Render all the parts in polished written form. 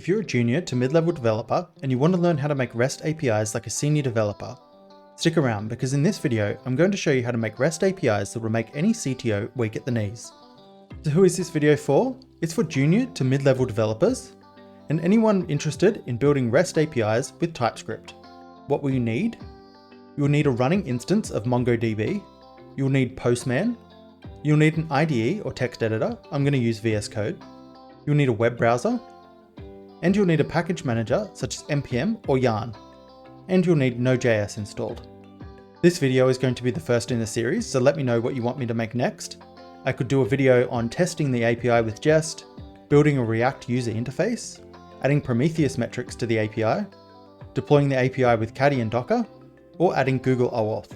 If you're a junior to mid-level developer and you want to learn how to make REST APIs like a senior developer, stick around because in this video, I'm going to show you how to make REST APIs that will make any CTO weak at the knees. So who is this video for? It's for junior to mid-level developers and anyone interested in building REST APIs with TypeScript. What will you need? You'll need a running instance of MongoDB. You'll need Postman. You'll need an IDE or text editor. I'm going to use VS Code. You'll need a web browser. And you'll need a package manager such as npm or yarn. And you'll need Node.js installed. This video is going to be the first in the series, so let me know what you want me to make next. I could do a video on testing the API with Jest, building a React user interface, adding Prometheus metrics to the API, deploying the API with Caddy and Docker, or adding Google OAuth.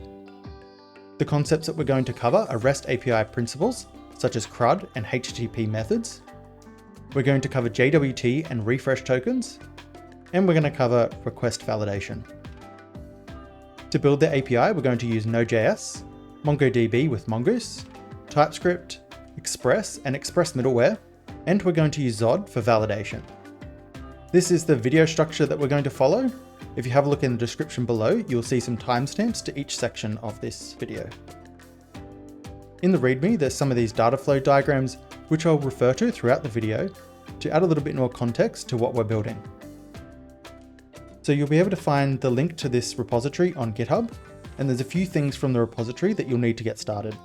The concepts that we're going to cover are REST API principles, such as CRUD and HTTP methods. We're going to cover JWT and refresh tokens, and we're going to cover request validation. To build the API, we're going to use Node.js, MongoDB with Mongoose, TypeScript, Express and Express middleware, and we're going to use Zod for validation. This is the video structure that we're going to follow. If you have a look in the description below, you'll see some timestamps to each section of this video. In the README, there's some of these data flow diagrams, which I'll refer to throughout the video to add a little bit more context to what we're building. So you'll be able to find the link to this repository on GitHub, and there's a few things from the repository that you'll need to get started.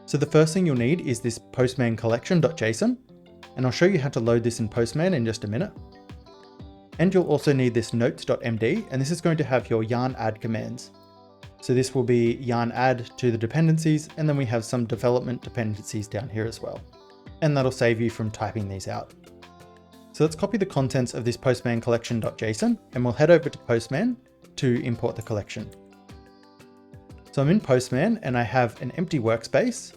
So the first thing you'll need is this Postman collection.json, and I'll show you how to load this in Postman in just a minute. And you'll also need this notes.md, and this is going to have your yarn add commands. So this will be yarn add to the dependencies, and then we have some development dependencies down here as well. And that'll save you from typing these out. So let's copy the contents of this Postman collection.json, and we'll head over to Postman to import the collection. So I'm in Postman and I have an empty workspace,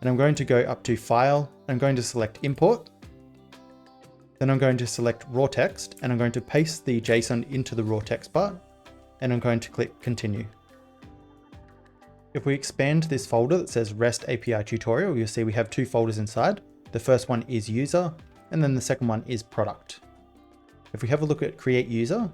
and I'm going to go up to File, I'm going to select Import. Then I'm going to select raw text, and I'm going to paste the JSON into the raw text part, and I'm going to click Continue. If we expand this folder that says REST API tutorial, you'll see we have two folders inside. The first one is user, and then the second one is product. If we have a look at create user,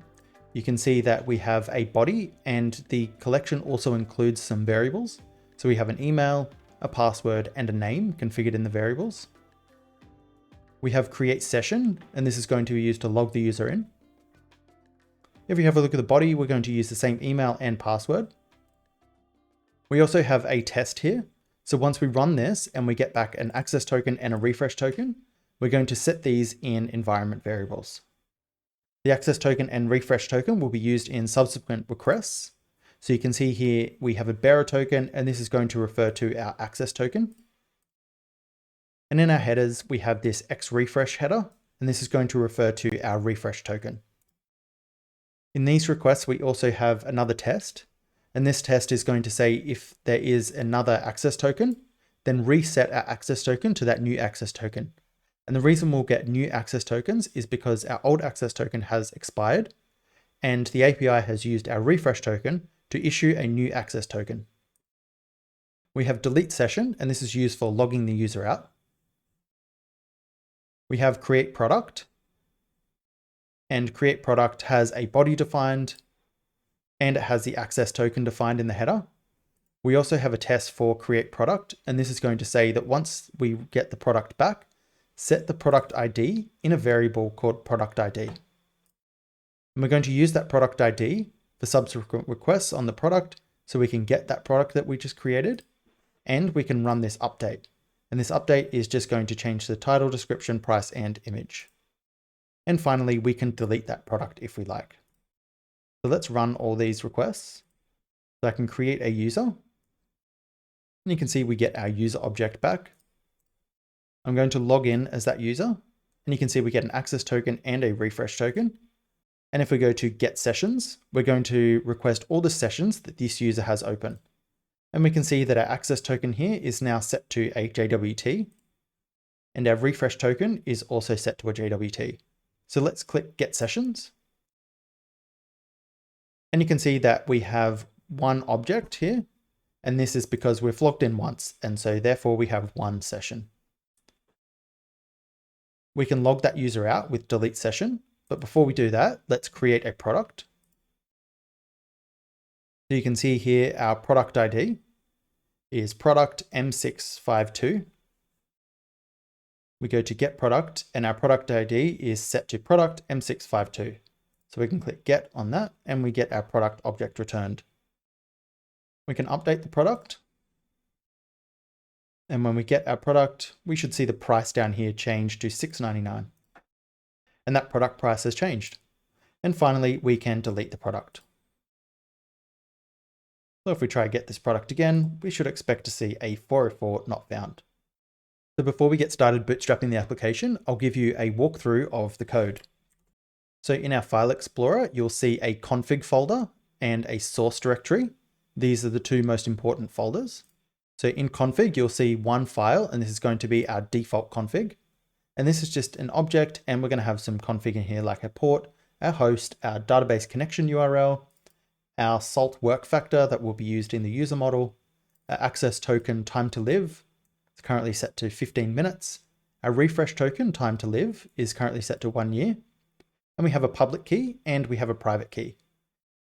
you can see that we have a body, and the collection also includes some variables. So we have an email, a password, and a name configured in the variables. We have create session, and this is going to be used to log the user in. If you have a look at the body, we're going to use the same email and password. We also have a test here. So once we run this and we get back an access token and a refresh token, we're going to set these in environment variables. The access token and refresh token will be used in subsequent requests. So you can see here we have a bearer token, and this is going to refer to our access token. And in our headers, we have this xrefresh header, and this is going to refer to our refresh token. In these requests, we also have another test. And this test is going to say if there is another access token, then reset our access token to that new access token. And the reason we'll get new access tokens is because our old access token has expired, and the API has used our refresh token to issue a new access token. We have delete session, and this is used for logging the user out. We have create product, and create product has a body defined, and it has the access token defined in the header. We also have a test for create product, and this is going to say that once we get the product back, set the product ID in a variable called product ID. And we're going to use that product ID for subsequent requests on the product so we can get that product that we just created, and we can run this update. And this update is just going to change the title, description, price, and image. And finally, we can delete that product if we like. So let's run all these requests. So I can create a user, and you can see we get our user object back. I'm going to log in as that user, and you can see we get an access token and a refresh token. And if we go to get sessions, we're going to request all the sessions that this user has open. And we can see that our access token here is now set to a JWT, and our refresh token is also set to a JWT. So let's click get sessions. And you can see that we have one object here, and this is because we've logged in once, and so therefore we have one session. We can log that user out with delete session, but before we do that, let's create a product. So you can see here our product ID is product M652. We go to get product and our product ID is set to product M652. So we can click get on that and we get our product object returned. We can update the product. And when we get our product, we should see the price down here change to $6.99. And that product price has changed. And finally, we can delete the product. So if we try get this product again, we should expect to see a 404 not found. So before we get started bootstrapping the application, I'll give you a walkthrough of the code. So in our file explorer, you'll see a config folder and a source directory. These are the two most important folders. So in config, you'll see one file, and this is going to be our default config. And this is just an object, and we're going to have some config in here like our port, our host, our database connection URL, our salt work factor that will be used in the user model, our access token time to live, it's currently set to 15 minutes. Our refresh token time to live is currently set to 1 year. And we have a public key and we have a private key.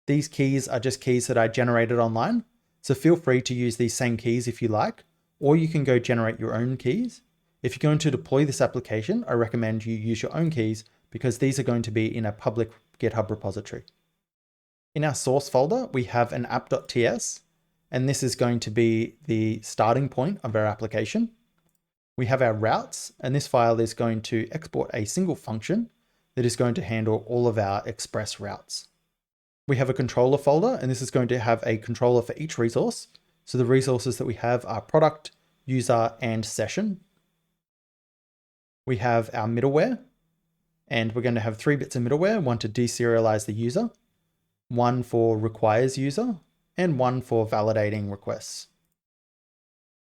These keys are just keys that I generated online. So feel free to use these same keys if you like, or you can go generate your own keys. If you're going to deploy this application, I recommend you use your own keys because these are going to be in a public GitHub repository. In our source folder, we have an app.ts, and this is going to be the starting point of our application. We have our routes, and this file is going to export a single function that is going to handle all of our Express routes. We have a controller folder, and this is going to have a controller for each resource. So the resources that we have are product, user, and session. We have our middleware, and we're going to have 3 bits of middleware, one to deserialize the user, one for requires user, and one for validating requests.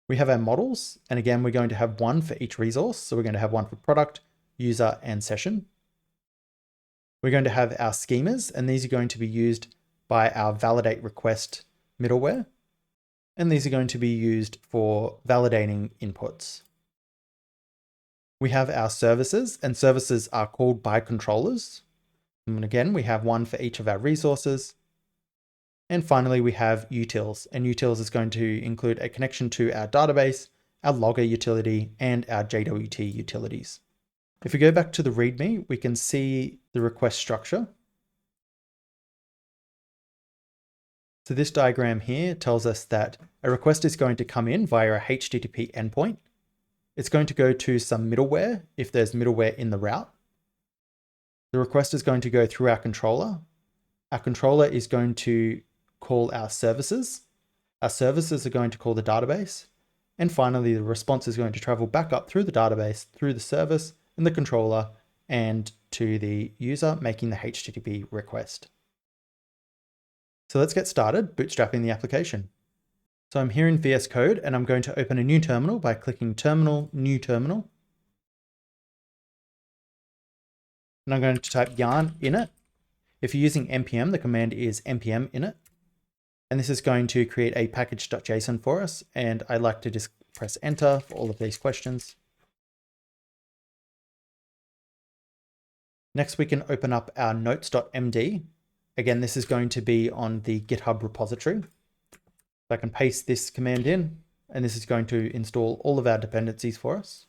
We have our models, and again, we're going to have one for each resource. So we're going to have one for product, user, and session. We're going to have our schemas, and these are going to be used by our validate request middleware. And these are going to be used for validating inputs. We have our services, and services are called by controllers. And again, we have one for each of our resources. And finally, we have utils, and utils is going to include a connection to our database, our logger utility, and our JWT utilities. If we go back to the README, we can see the request structure. So this diagram here tells us that a request is going to come in via a HTTP endpoint. It's going to go to some middleware if there's middleware in the route. The request is going to go through our controller. Our controller is going to call our services. Our services are going to call the database. And finally, the response is going to travel back up through the database, through the service and the controller, and to the user making the HTTP request. So let's get started bootstrapping the application. So I'm here in VS Code and I'm going to open a new terminal by clicking Terminal, New Terminal. And I'm going to type yarn init. If you're using npm, the command is npm init. And this is going to create a package.json for us. And I like to just press enter for all of these questions. Next, we can open up our notes.md. Again, this is going to be on the GitHub repository. So I can paste this command in, and this is going to install all of our dependencies for us.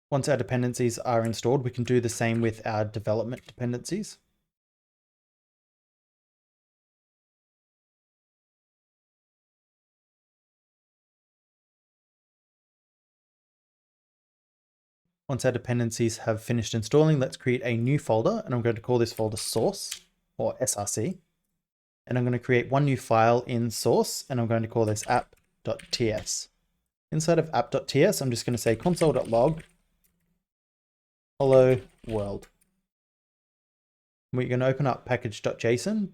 Once our dependencies are installed, we can do the same with our development dependencies. Once our dependencies have finished installing, let's create a new folder, and I'm going to call this folder source or src. And I'm going to create one new file in source, and I'm going to call this app.ts. Inside of app.ts, I'm just going to say console.log hello world. We're going to open up package.json,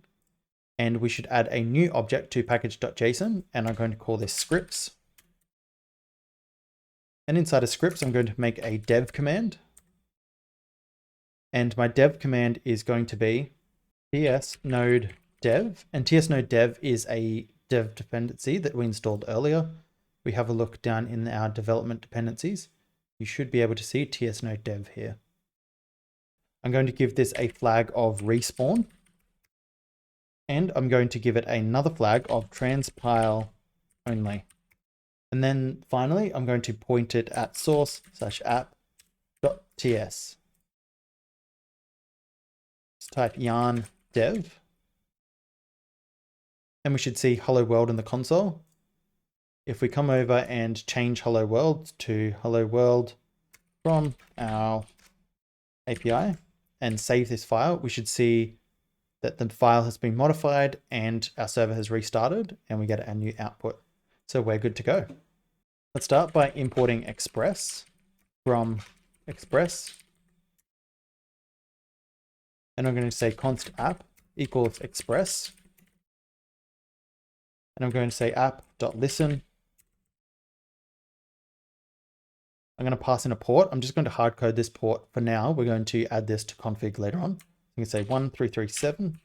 and we should add a new object to package.json, and I'm going to call this scripts. And inside of scripts, I'm going to make a dev command. And my dev command is going to be tsnode dev. And tsnode dev is a dev dependency that we installed earlier. We have a look down in our development dependencies. You should be able to see TS Node dev here. I'm going to give this a flag of respawn, and I'm going to give it another flag of transpile only. And then finally, I'm going to point it at source/app.ts. Let's type yarn dev, and we should see hello world in the console. If we come over and change hello world to hello world from our API and save this file, we should see that the file has been modified and our server has restarted and we get our new output. So we're good to go. Let's start by importing Express from Express. And I'm going to say const app equals Express. And I'm going to say app.listen. I'm going to pass in a port. I'm just going to hard code this port for now. We're going to add this to config later on. You can say 1337.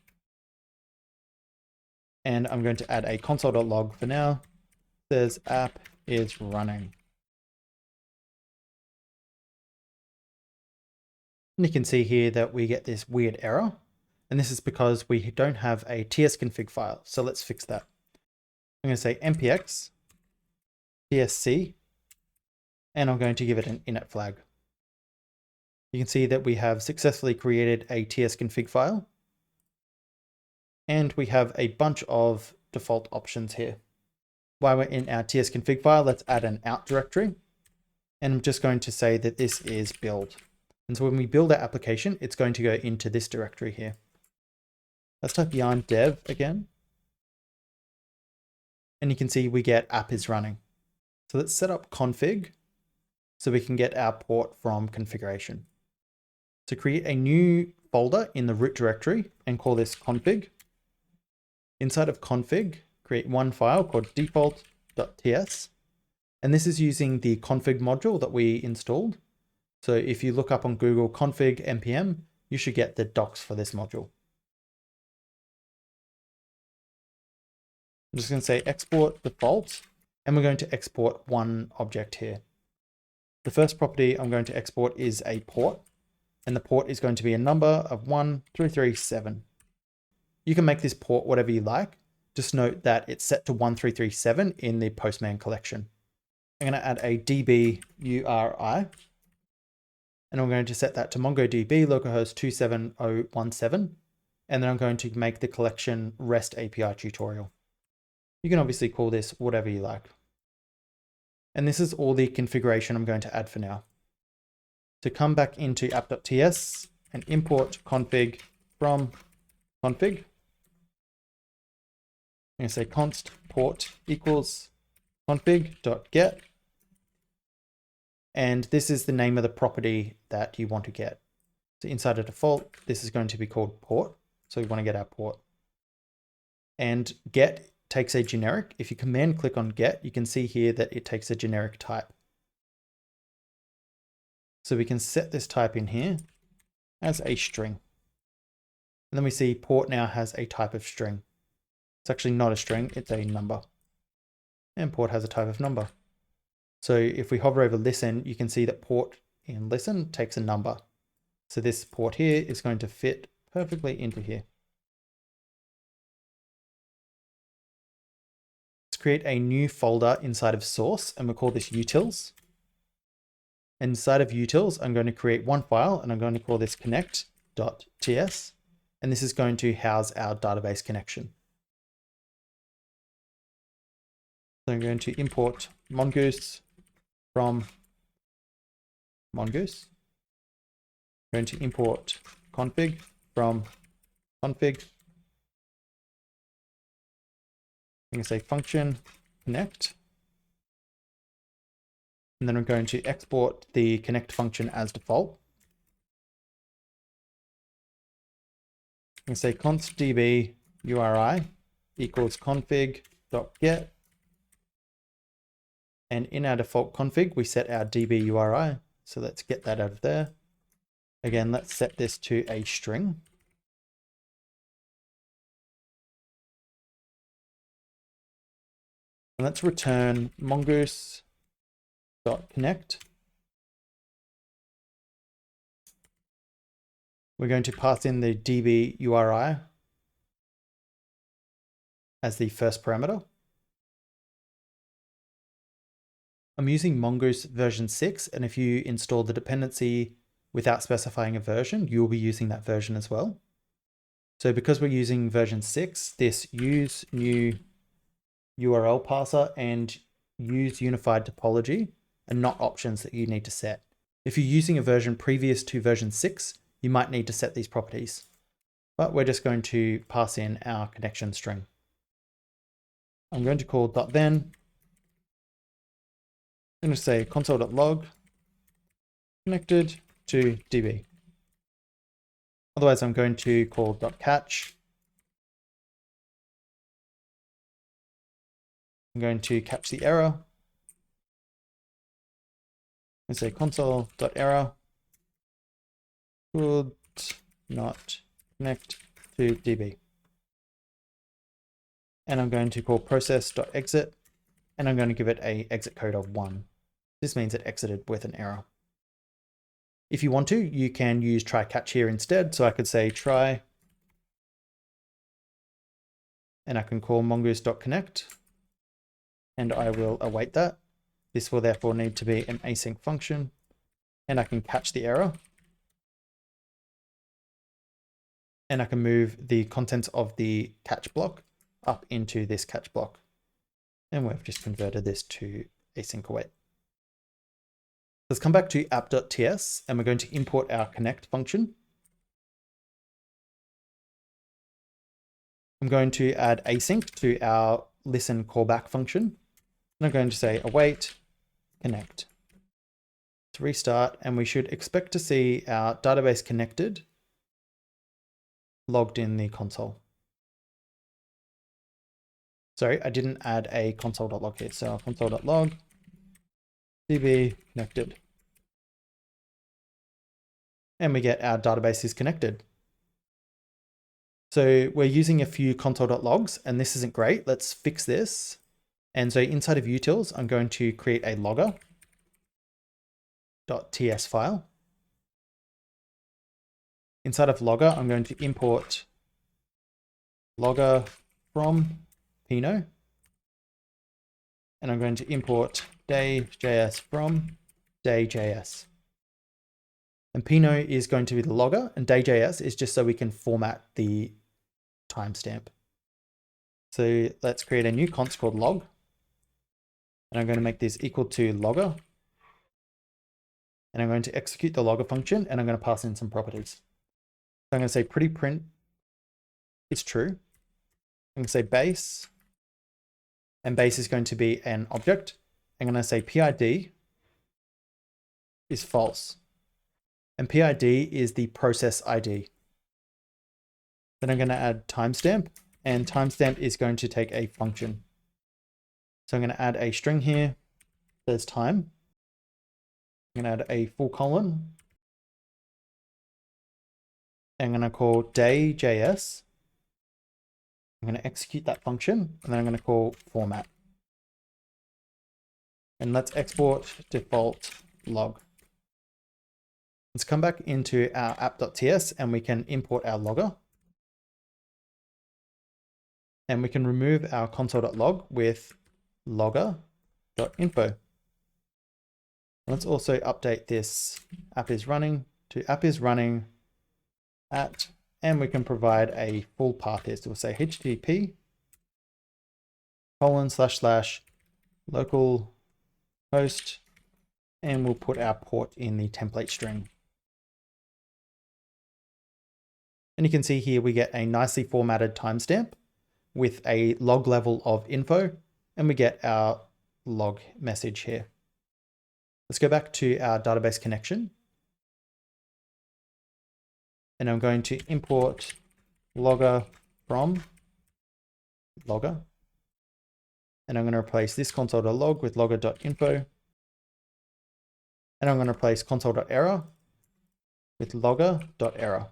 And I'm going to add a console.log for now. It says app is running. And you can see here that we get this weird error. And this is because we don't have a tsconfig file. So let's fix that. I'm going to say npx tsc, and I'm going to give it an init flag. You can see that we have successfully created a tsconfig file. And we have a bunch of default options here. While we're in our tsconfig file, let's add an out directory. And I'm just going to say that this is build. And so when we build our application, it's going to go into this directory here. Let's type yarn dev again. And you can see we get app is running. So let's set up config so we can get our port from configuration. So create a new folder in the root directory and call this config. Inside of config, create one file called default.ts. And this is using the config module that we installed. So if you look up on Google config npm, you should get the docs for this module. I'm just going to say export default, and we're going to export one object here. The first property I'm going to export is a port, and the port is going to be a number of 1337. You can make this port whatever you like. Just note that it's set to 1337 in the Postman collection. I'm going to add a DB URI, and I'm going to set that to MongoDB localhost 27017, and then I'm going to make the collection REST API tutorial. You can obviously call this whatever you like. And this is all the configuration I'm going to add for now. To come back into app.ts and import config from config, I'm going to say const port equals config.get. And this is the name of the property that you want to get. So inside of default, this is going to be called port. So we want to get our port. And get takes a generic. If you command click on get, you can see here that it takes a generic type. So we can set this type in here as a string. And then we see port now has a type of string. It's actually not a string, it's a number. And port has a type of number. So if we hover over listen, you can see that port in listen takes a number. So this port here is going to fit perfectly into here. Let's create a new folder inside of source, and we'll call this utils. Inside of utils, I'm going to create one file, and I'm going to call this connect.ts. And this is going to house our database connection. So I'm going to import Mongoose from Mongoose. I'm going to import config from config. I'm going to say function connect. And then I'm going to export the connect function as default. I'm going to say const db URI equals config.get. And in our default config, we set our db URI. So let's get that out of there. Again, let's set this to a string. And let's return mongoose.connect. We're going to pass in the DB URI as the first parameter. I'm using Mongoose version 6, and if you install the dependency without specifying a version, you'll be using that version as well. So because we're using version 6, this use new URL parser and use unified topology are not options that you need to set. If you're using a version previous to version 6, you might need to set these properties, but we're just going to pass in our connection string. I'm going to call .then. I'm going to say console.log connected to DB. Otherwise, I'm going to call .catch. I'm going to catch the error. And say console.error could not connect to DB. And I'm going to call process.exit, and I'm going to give it a exit code of 1. This means it exited with an error. If you want to, you can use try catch here instead. So I could say try, and I can call mongoose.connect, and I will await that. This will therefore need to be an async function, and I can catch the error. And I can move the contents of the catch block up into this catch block. And we've just converted this to async await. Let's come back to app.ts, and we're going to import our connect function. I'm going to add async to our listen callback function. And I'm going to say await connect to restart, and we should expect to see our database connected logged in the console. Sorry, I didn't add a console.log here. So console.log DB connected. And we get our database is connected. So we're using a few console.logs, and this isn't great. Let's fix this. And so inside of utils, I'm going to create a logger.ts file. Inside of logger, I'm going to import logger from Pino. And I'm going to import day.js from day.js. And Pino is going to be the logger, and day.js is just so we can format the timestamp. So let's create a new const called log. And I'm going to make this equal to logger. And I'm going to execute the logger function, and I'm going to pass in some properties. So I'm going to say pretty print is true. I'm going to say base, and base is going to be an object. I'm going to say PID is false, and PID is the process ID. Then I'm going to add timestamp, and timestamp is going to take a function. So I'm going to add a string here. There's time. I'm going to add a full colon. I'm going to call day.js. I'm going to execute that function, and then I'm going to call format. And let's export default log. Let's come back into our app.ts, and we can import our logger. And we can remove our console.log with logger.info. Let's also update this app is running to app is running at, and we can provide a full path here. So we'll say http :// localhost, and we'll put our port in the template string. And you can see here we get a nicely formatted timestamp with a log level of info, and we get our log message here. Let's go back to our database connection. And I'm going to import logger from logger. And I'm going to replace this console.log with logger.info. And I'm going to replace console.error with logger.error.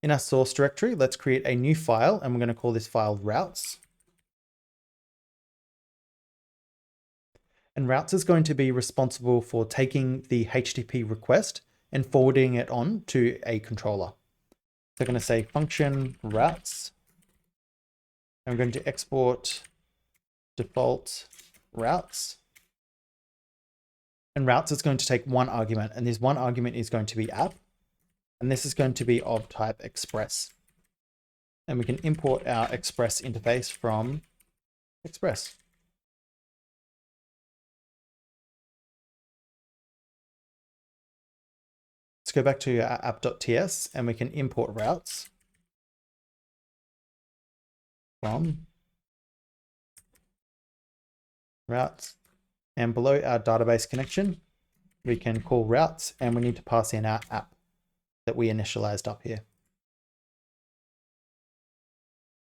In our source directory, let's create a new file, and we're going to call this file routes. And routes is going to be responsible for taking the HTTP request and forwarding it on to a controller. So I'm going to say function routes. I'm going to export default routes. And routes is going to take one argument, and this one argument is going to be app. And this is going to be of type Express. And we can import our Express interface from Express. Let's go back to our app.ts and we can import routes from routes. And below our database connection, we can call routes, and we need to pass in our app that we initialized up here.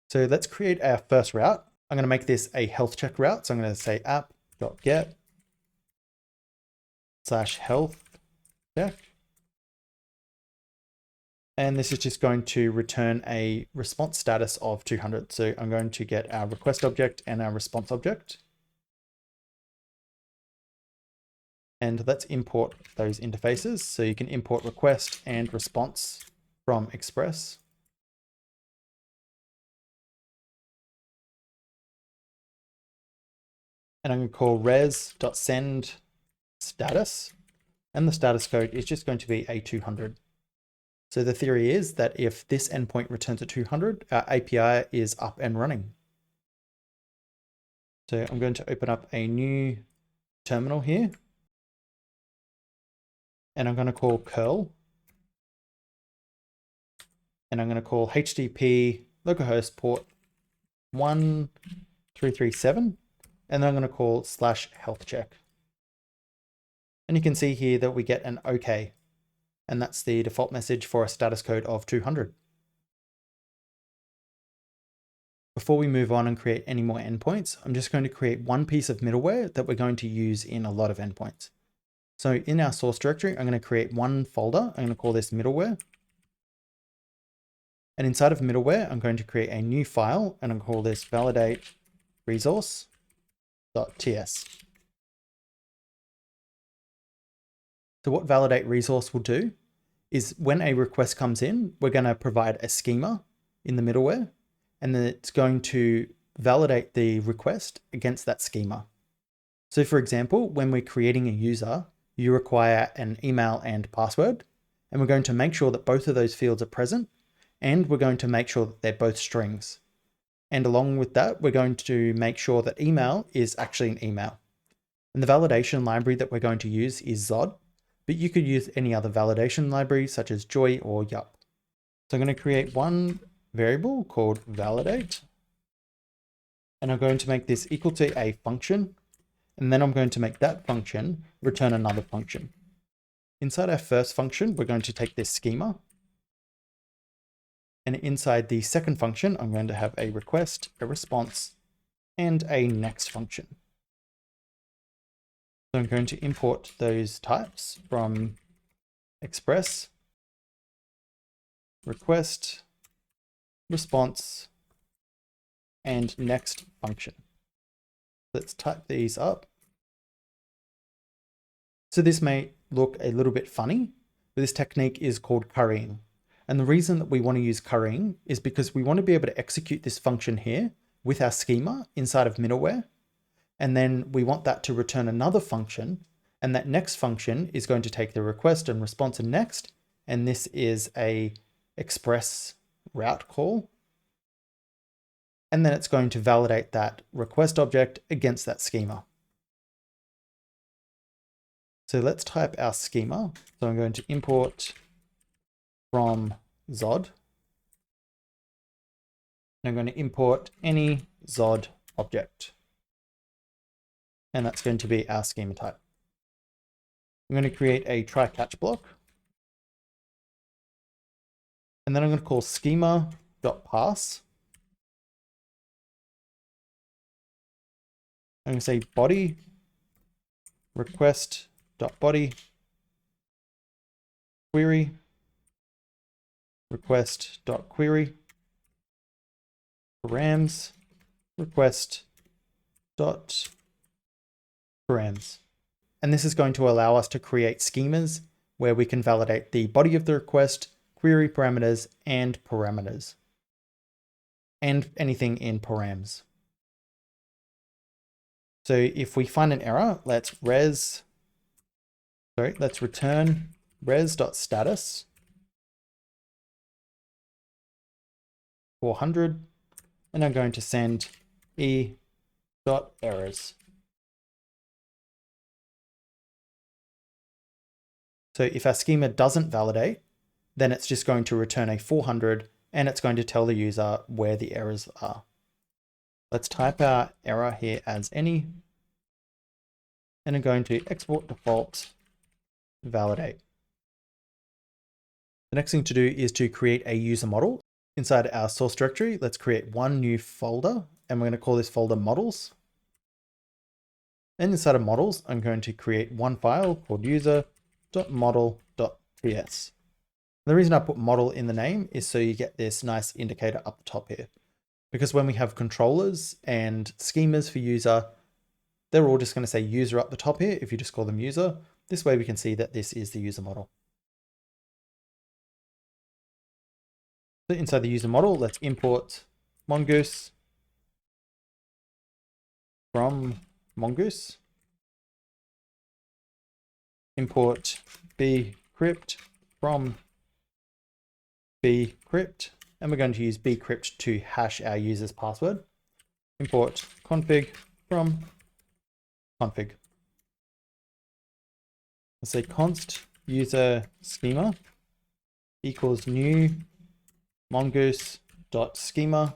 So let's create our first route. I'm going to make this a health check route. So I'm going to say app.get/health check. And this is just going to return a response status of 200. So I'm going to get our request object and our response object. And let's import those interfaces. So you can import request and response from Express. And I'm going to call res.send status. And the status code is just going to be a 200. So the theory is that if this endpoint returns a 200, our API is up and running. So I'm going to open up a new terminal here. And I'm going to call curl. And I'm going to call HTTP localhost port 1337. And then I'm going to call /health check. And you can see here that we get an OK. And that's the default message for a status code of 200. Before we move on and create any more endpoints, I'm just going to create one piece of middleware that we're going to use in a lot of endpoints. So in our source directory, I'm going to create one folder. I'm going to call this middleware. And inside of middleware, I'm going to create a new file, and I'll call this validate resource.ts. So what validate resource will do is when a request comes in, we're going to provide a schema in the middleware, and then it's going to validate the request against that schema. So for example, when we're creating a user, you require an email and password, and we're going to make sure that both of those fields are present, and we're going to make sure that they're both strings. And along with that, we're going to make sure that email is actually an email. And the validation library that we're going to use is Zod, but you could use any other validation library such as Joy or Yup. So I'm going to create one variable called validate, and I'm going to make this equal to a function. And then I'm going to make that function return another function. Inside our first function, we're going to take this schema. And inside the second function, I'm going to have a request, a response, and a next function. So I'm going to import those types from Express, request, response, and next function. Let's type these up. So this may look a little bit funny, but this technique is called currying. And the reason that we want to use currying is because we want to be able to execute this function here with our schema inside of middleware. And then we want that to return another function. And that next function is going to take the request and response and next. And this is a Express route call. And then it's going to validate that request object against that schema. So let's type our schema. So I'm going to import from Zod. And I'm going to import any Zod object. And that's going to be our schema type. I'm going to create a try catch block. And then I'm going to call schema.pass. I'm going to say body request.body query request.query params request.params. And this is going to allow us to create schemas where we can validate the body of the request, query parameters, and anything in params. So if we find an error, let's return res.status 400, and I'm going to send e.errors. So if our schema doesn't validate, then it's just going to return a 400 and it's going to tell the user where the errors are. Let's type our error here as any, and I'm going to export default validate. The next thing to do is to create a user model. Inside our source directory, let's create one new folder, and we're going to call this folder models. And inside of models, I'm going to create one file called user.model.ts. The reason I put model in the name is so you get this nice indicator up the top here. Because when we have controllers and schemas for user, they're all just going to say user up the top here if you just call them user. This way we can see that this is the user model. So inside the user model, let's import Mongoose from Mongoose. Import bcrypt from bcrypt. And we're going to use bcrypt to hash our user's password. Import config from config. Let's say const user schema equals new mongoose.schema.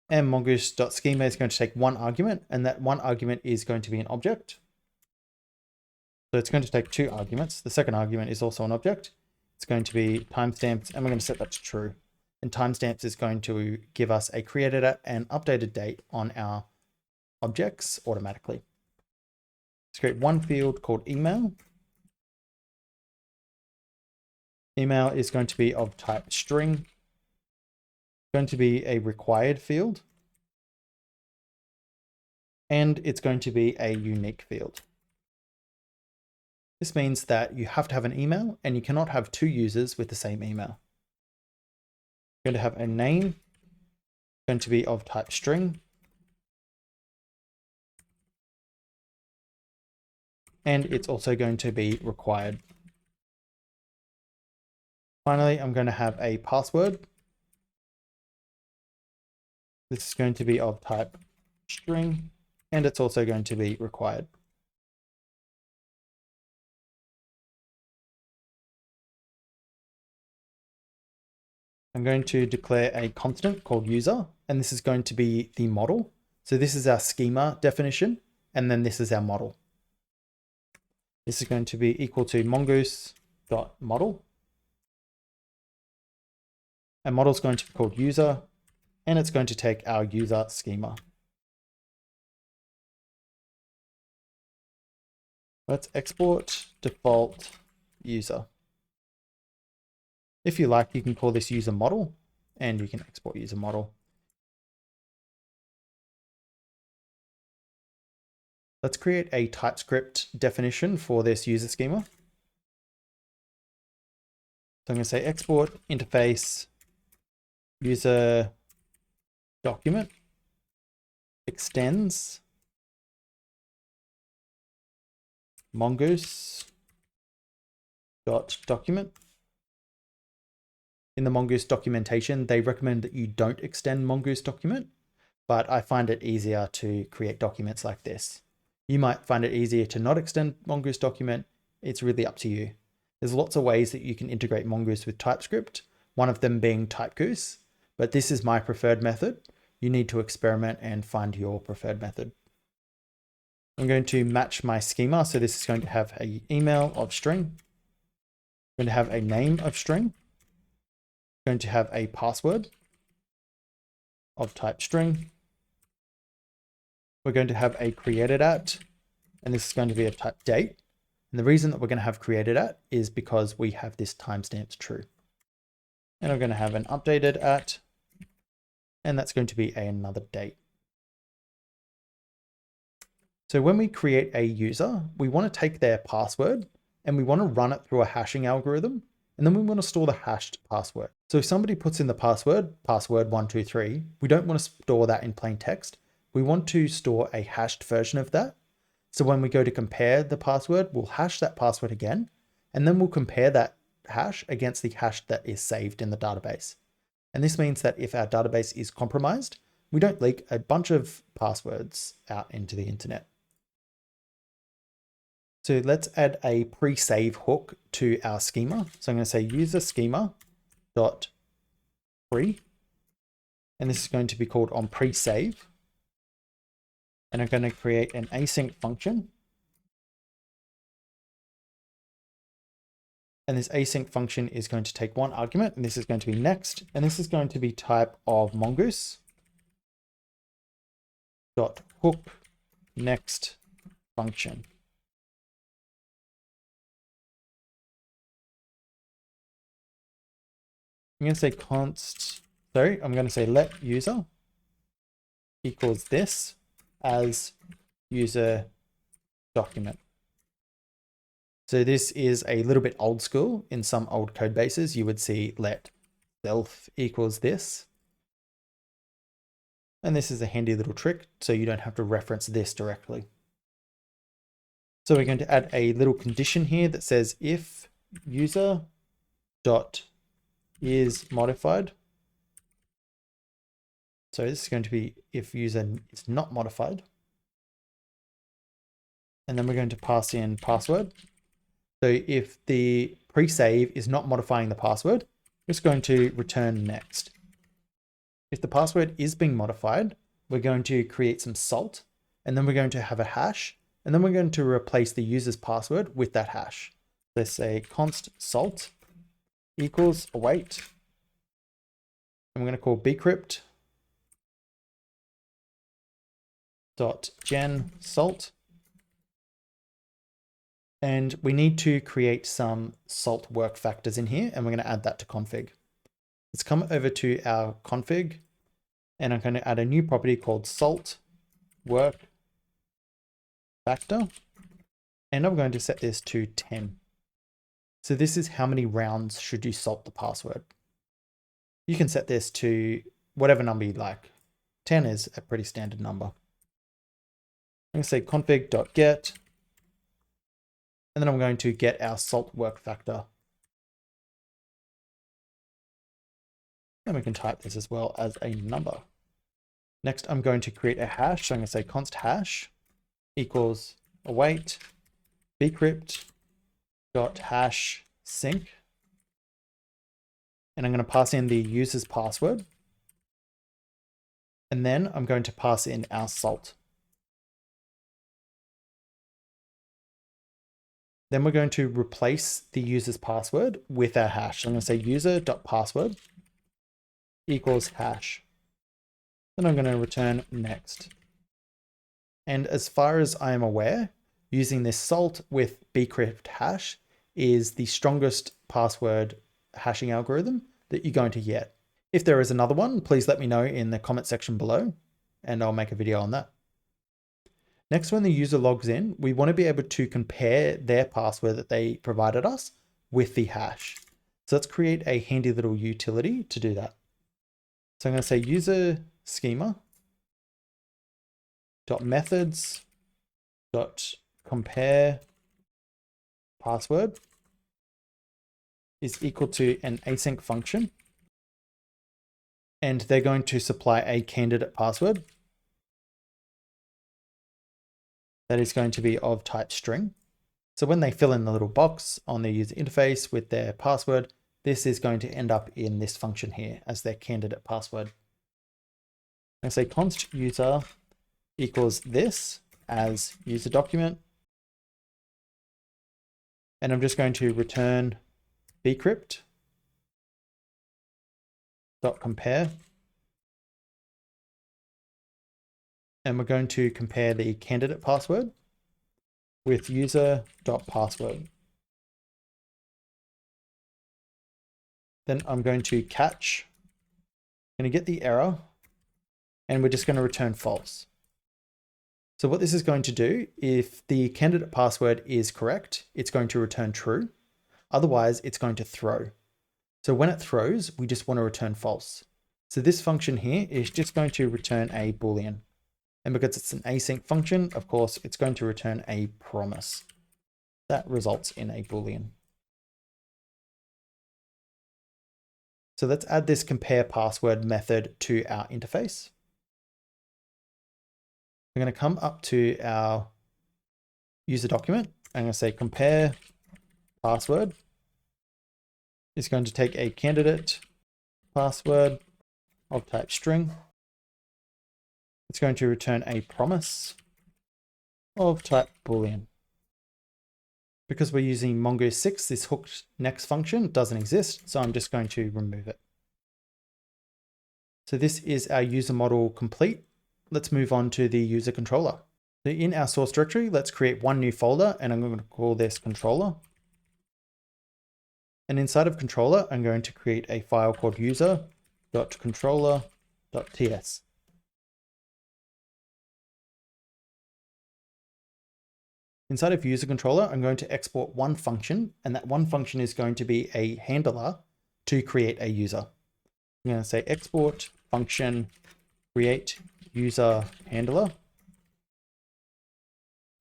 And mongoose.schema is going to take one argument, and that one argument is going to be an object. So it's going to take two arguments. The second argument is also an object. It's going to be timestamps, and we're going to set that to true. And timestamps is going to give us a created at and updated date on our objects automatically. Let's create one field called email. Email is going to be of type string. It's going to be a required field. And it's going to be a unique field. This means that you have to have an email and you cannot have two users with the same email. You're going to have a name, going to be of type string. And it's also going to be required. Finally, I'm going to have a password. This is going to be of type string, and it's also going to be required. I'm going to declare a constant called user, and this is going to be the model. So this is our schema definition, and then this is our model. This is going to be equal to mongoose.model. And model is going to be called user, and it's going to take our user schema. Let's export default user. If you like, you can call this user model, and you can export user model. Let's create a TypeScript definition for this user schema. So I'm going to say export interface user document extends mongoose.document. In the Mongoose documentation, they recommend that you don't extend Mongoose document, but I find it easier to create documents like this. You might find it easier to not extend Mongoose document. It's really up to you. There's lots of ways that you can integrate Mongoose with TypeScript, one of them being Typegoose, but this is my preferred method. You need to experiment and find your preferred method. I'm going to match my schema. So this is going to have an email of string. I'm going to have a name of string. I'm going to have a password of type string. We're going to have a created at, and this is going to be of type date. And the reason that we're going to have created at is because we have this timestamps true. And I'm going to have an updated at, and that's going to be another date. So when we create a user, we want to take their password and we want to run it through a hashing algorithm. And then we want to store the hashed password. So if somebody puts in the password 123, we don't want to store that in plain text. We want to store a hashed version of that. So when we go to compare the password, we'll hash that password again, and then we'll compare that hash against the hash that is saved in the database. And this means that if our database is compromised, we don't leak a bunch of passwords out into the internet. So let's add a pre-save hook to our schema. So I'm going to say user schema dot pre, and this is going to be called on pre-save. And I'm going to create an async function. And this async function is going to take one argument, and this is going to be next, and this is going to be type of Mongoose dot hook next function. I'm going to say let user equals this as user document. So this is a little bit old school. In some old code bases, you would see let self equals this. And this is a handy little trick, so you don't have to reference this directly. So we're going to add a little condition here that says if user dot is modified. So this is going to be if user is not modified. And then we're going to pass in password. So if the pre-save is not modifying the password, it's going to return next. If the password is being modified, we're going to create some salt, and then we're going to have a hash, and then we're going to replace the user's password with that hash. Let's say const salt equals await. And we're going to call bcrypt dot gen salt. And we need to create some salt work factors in here, and we're going to add that to config. Let's come over to our config, and I'm going to add a new property called salt work factor, and I'm going to set this to 10. So this is how many rounds should you salt the password. You can set this to whatever number you like. 10 is a pretty standard number. I'm going to say config.get, and then I'm going to get our salt work factor. And we can type this as well as a number. Next, I'm going to create a hash. So I'm going to say const hash equals await bcrypt dot hash sync. And I'm going to pass in the user's password. And then I'm going to pass in our salt. Then we're going to replace the user's password with our hash. So I'm going to say user.password equals hash. Then I'm going to return next. And as far as I am aware, using this salt with bcrypt hash is the strongest password hashing algorithm that you're going to get. If there is another one, please let me know in the comment section below, and I'll make a video on that. Next, when the user logs in, we want to be able to compare their password that they provided us with the hash. So let's create a handy little utility to do that. So I'm going to say user schema dot methods dot compare password is equal to an async function, and they're going to supply a candidate password that is going to be of type string. So when they fill in the little box on their user interface with their password, this is going to end up in this function here as their candidate password. I say const user equals this as user document. And I'm just going to return bcrypt dot compare. And we're going to compare the candidate password with user.password. Then I'm going to catch, I'm going to get the error, and we're just going to return false. So what this is going to do, if the candidate password is correct, it's going to return true. Otherwise, it's going to throw. So when it throws, we just want to return false. So this function here is just going to return a Boolean. And because it's an async function, of course, it's going to return a promise. That results in a Boolean. So let's add this compare password method to our interface. I'm going to come up to our user document. I'm going to say compare password. It's going to take a candidate password of type string. It's going to return a promise of type Boolean. Because we're using Mongoose 6, this hooked next function doesn't exist, so I'm just going to remove it. So this is our user model complete. Let's move on to the user controller. So in our source directory, let's create one new folder, and I'm going to call this controller. And inside of controller, I'm going to create a file called user.controller.ts. Inside of user controller, I'm going to export one function, and that one function is going to be a handler to create a user. I'm going to say export function create user handler.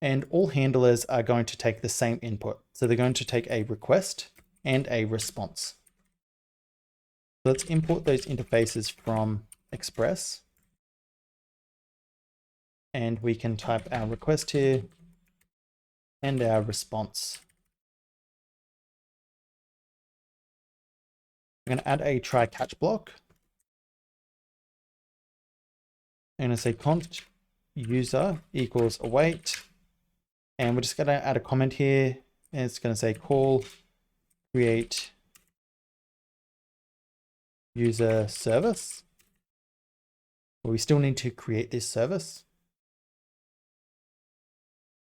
And all handlers are going to take the same input. So they're going to take a request and a response. So let's import those interfaces from Express. And we can type our request here and our response. I'm going to add a try catch block. I'm going to say const user equals await. And we're just going to add a comment here. And it's going to say call create user service. But we still need to create this service.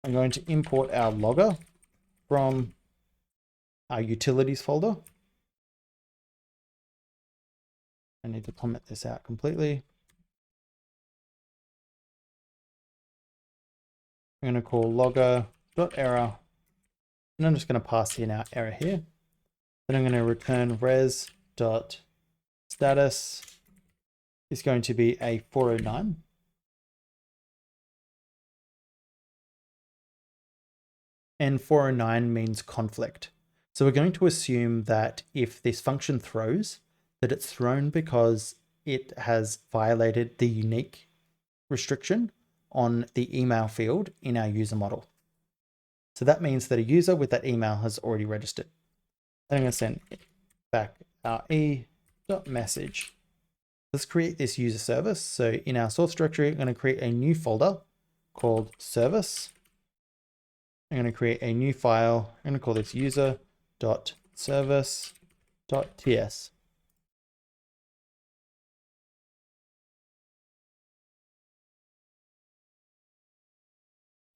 I'm going to import our logger from our utilities folder. I need to comment this out completely. I'm going to call logger.error, and I'm just going to pass in our error here. Then I'm going to return res.status is going to be a 409. And 409 means conflict. So we're going to assume that if this function throws, that it's thrown because it has violated the unique restriction on the email field in our user model. So that means that a user with that email has already registered. Then I'm going to send back our e.message. Let's create this user service. So in our source directory, I'm going to create a new folder called service. I'm going to create a new file. I'm going to call this user.service.ts.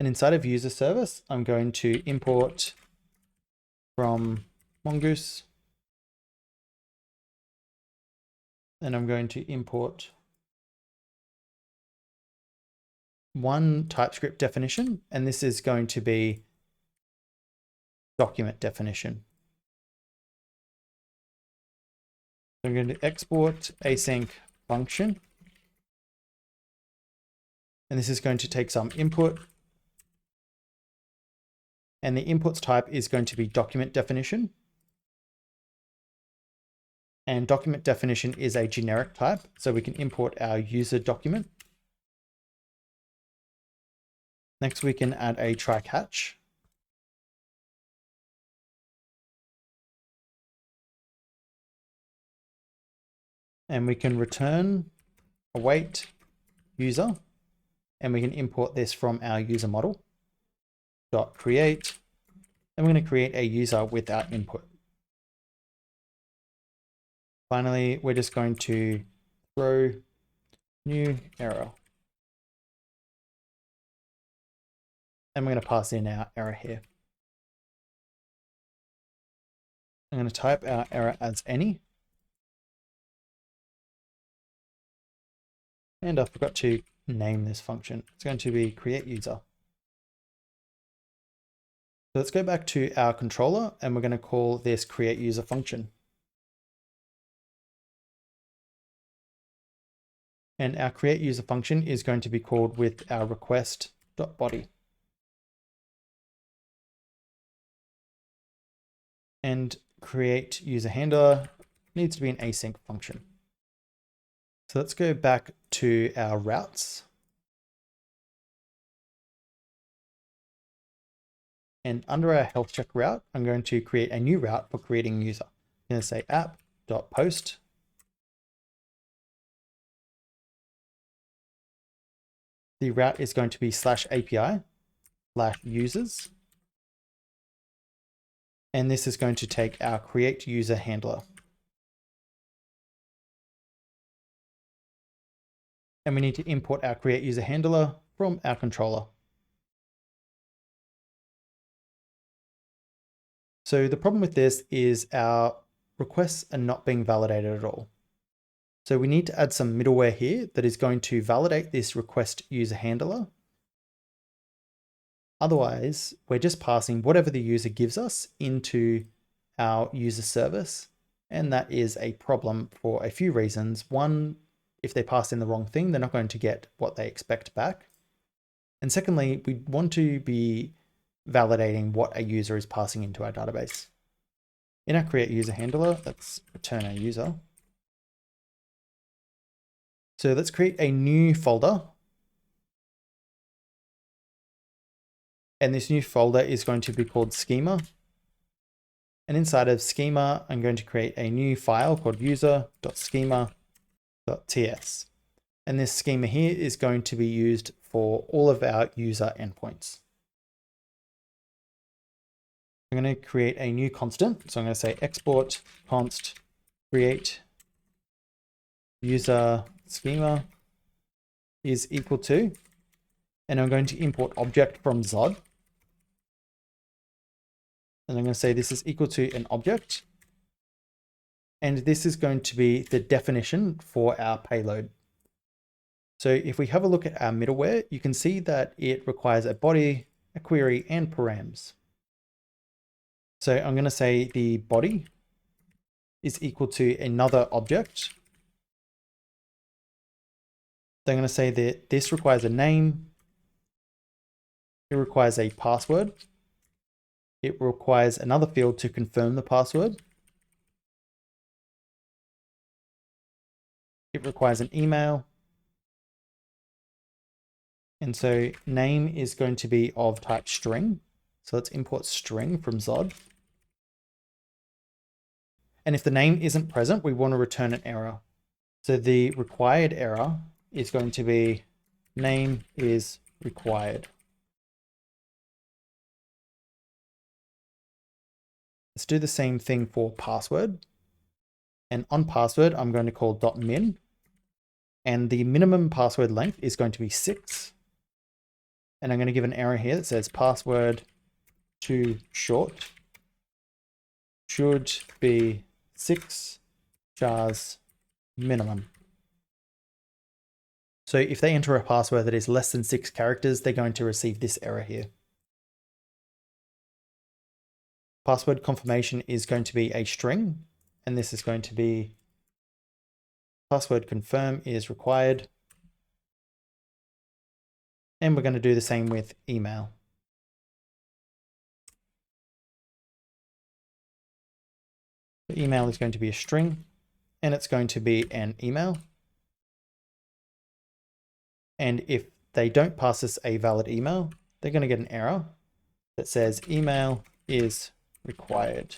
And inside of user service, I'm going to import from Mongoose. And I'm going to import one TypeScript definition, and this is going to be document definition. I'm going to export async function. And this is going to take some input. And the inputs type is going to be document definition. And document definition is a generic type, so we can import our user document. Next, we can add a try catch. And we can return await user, and we can import this from our user model dot create, and we're going to create a user with our input. Finally, we're just going to throw new error, and we're going to pass in our error here. I'm going to type our error as any, And I forgot to name this function. It's going to be create user. So let's go back to our controller and we're going to call this create user function. And our create user function is going to be called with our request.body. And create user handler needs to be an async function. So let's go back to our routes. And under our health check route, I'm going to create a new route for creating user. I'm going to say app.post. The route is going to be /API/users. And this is going to take our create user handler. And we need to import our create user handler from our controller. So the problem with this is our requests are not being validated at all. So we need to add some middleware here that is going to validate this request user handler. Otherwise, we're just passing whatever the user gives us into our user service. And that is a problem for a few reasons. One, if they pass in the wrong thing, they're not going to get what they expect back. And secondly, we want to be validating what a user is passing into our database. In our create user handler, let's return our user. So let's create a new folder. And this new folder is going to be called schema. And inside of schema, I'm going to create a new file called user.schema.ts. And this schema here is going to be used for all of our user endpoints. I'm going to create a new constant. So I'm going to say export const create user schema is equal to, and I'm going to import object from Zod. And I'm going to say this is equal to an object. And this is going to be the definition for our payload. So if we have a look at our middleware, you can see that it requires a body, a query, and params. So I'm going to say the body is equal to another object. Then I'm going to say that this requires a name. It requires a password. It requires another field to confirm the password. It requires an email. And so name is going to be of type string. So let's import string from Zod. And if the name isn't present, we want to return an error. So the required error is going to be name is required. Let's do the same thing for password. And on password, I'm going to call .min. And the minimum password length is going to be 6. And I'm going to give an error here that says password too short should be 6 chars minimum. So if they enter a password that is less than 6 characters, they're going to receive this error here. Password confirmation is going to be a string, and this is going to be password confirm is required. And we're going to do the same with email. The email is going to be a string, and it's going to be an email. And if they don't pass us a valid email, they're going to get an error that says email is required.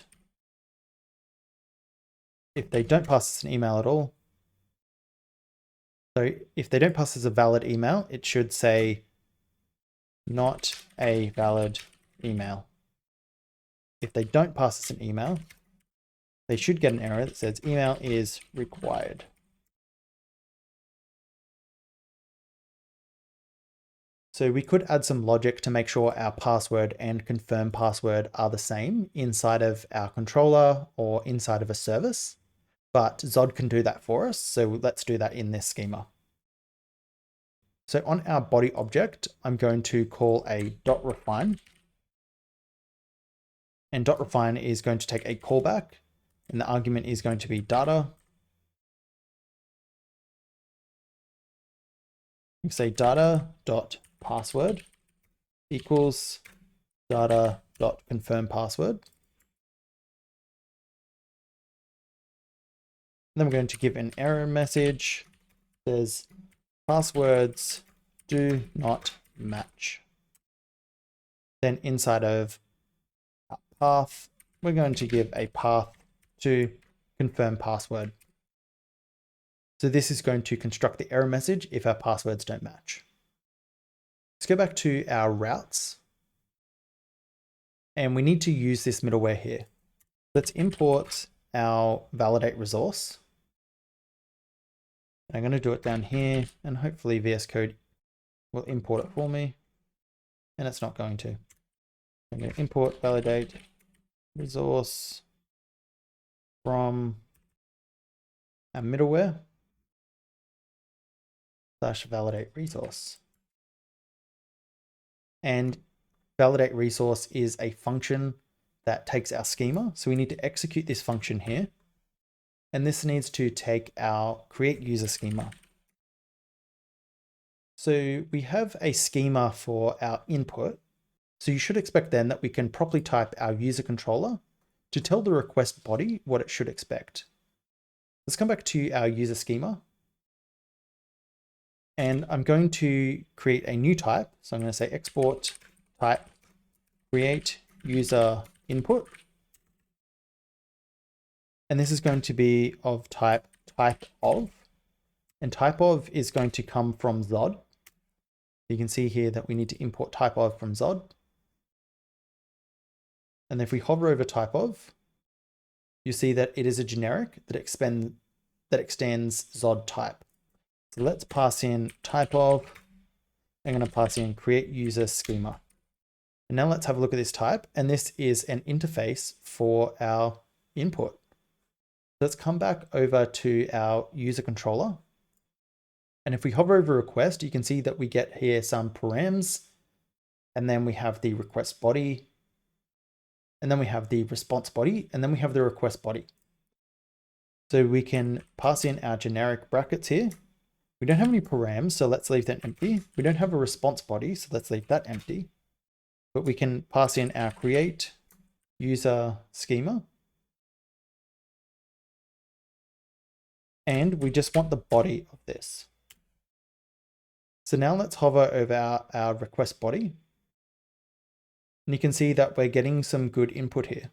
If they don't pass us an email at all, so if they don't pass us a valid email, it should say not a valid email. If they don't pass us an email, they should get an error that says email is required. So we could add some logic to make sure our password and confirm password are the same inside of our controller or inside of a service, but Zod can do that for us. So let's do that in this schema. So on our body object, I'm going to call a .refine. And .refine is going to take a callback, and the argument is going to be data. You say data.password equals data.confirm password. Then we're going to give an error message. Says passwords do not match. Then inside of our path, we're going to give a path to confirm password. So this is going to construct the error message if our passwords don't match. Let's go back to our routes. And we need to use this middleware here. Let's import our validate resource. I'm going to do it down here, and hopefully VS Code will import it for me. And it's not going to. I'm going to import validate resource from our middleware / validate resource. And validate resource is a function that takes our schema. So we need to execute this function here. And this needs to take our create user schema. So we have a schema for our input. So you should expect then that we can properly type our user controller to tell the request body what it should expect. Let's come back to our user schema. And I'm going to create a new type. So I'm going to say export type create user input. And this is going to be of type of. And type of is going to come from Zod. You can see here that we need to import type of from Zod. And if we hover over type of, you see that it is a generic that extends Zod type. So let's pass in type of. I'm going to pass in create user schema. And now let's have a look at this type. And this is an interface for our input. Let's come back over to our user controller. And if we hover over request, you can see that we get here some params. And then we have the request body. And then we have the response body. And then we have the request body. So we can pass in our generic brackets here. We don't have any params, so let's leave that empty. We don't have a response body, so let's leave that empty. But we can pass in our create user schema. And we just want the body of this. So now let's hover over our request body. And you can see that we're getting some good input here.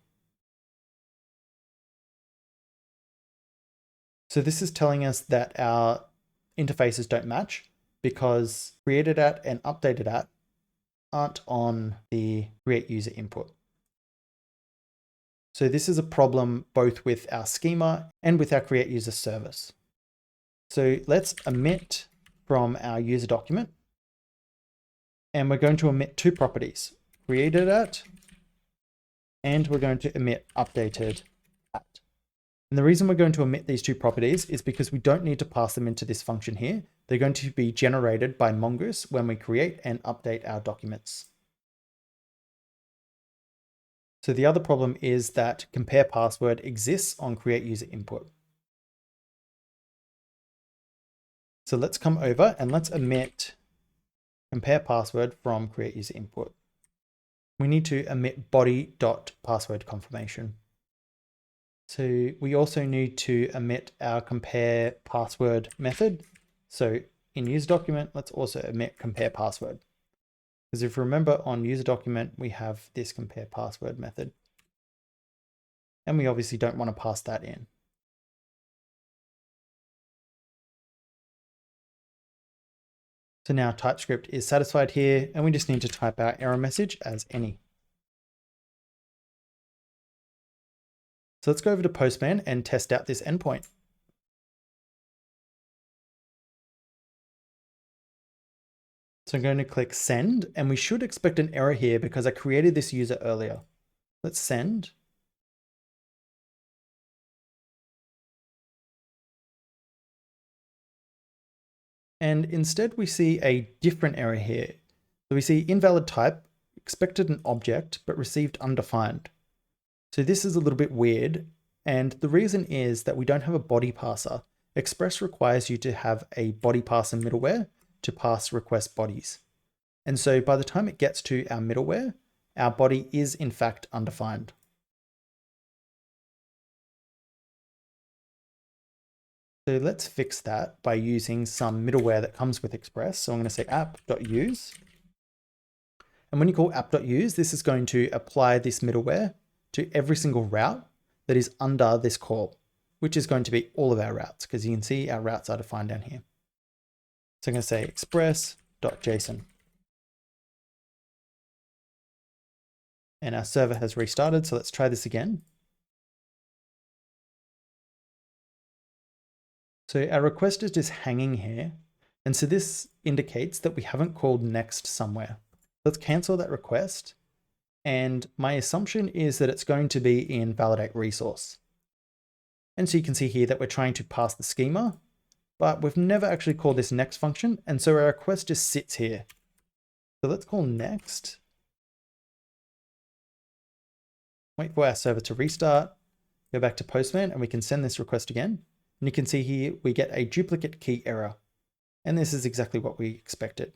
So this is telling us that our interfaces don't match because created at and updated at aren't on the create user input. So this is a problem both with our schema and with our create user service. So let's emit from our user document. And we're going to emit two properties, created at, and we're going to emit updated at. And the reason we're going to omit these two properties is because we don't need to pass them into this function here. They're going to be generated by Mongoose when we create and update our documents. So the other problem is that compare password exists on create user input. So let's come over and let's omit compare password from create user input. We need to omit body.password confirmation. So we also need to omit our compare password method. So in user document, let's also omit compare password. Because if you remember on user document, we have this compare password method. And we obviously don't want to pass that in. So now TypeScript is satisfied here, and we just need to type our error message as any. So let's go over to Postman and test out this endpoint. So I'm going to click send, and we should expect an error here because I created this user earlier. Let's send. And instead we see a different error here. So we see invalid type, expected an object, but received undefined. So this is a little bit weird. And the reason is that we don't have a body parser. Express requires you to have a body parser middleware to pass request bodies. And so by the time it gets to our middleware, our body is in fact undefined. So let's fix that by using some middleware that comes with Express. So I'm going to say app.use. And when you call app.use, this is going to apply this middleware to every single route that is under this call, which is going to be all of our routes, because you can see our routes are defined down here. So I'm going to say express.json. And our server has restarted. So let's try this again. So our request is just hanging here. And so this indicates that we haven't called next somewhere. Let's cancel that request. And my assumption is that it's going to be in validate resource. And so you can see here that we're trying to pass the schema, but we've never actually called this next function. And so our request just sits here. So let's call next. Wait for our server to restart, go back to Postman, and we can send this request again. And you can see here, we get a duplicate key error. And this is exactly what we expected.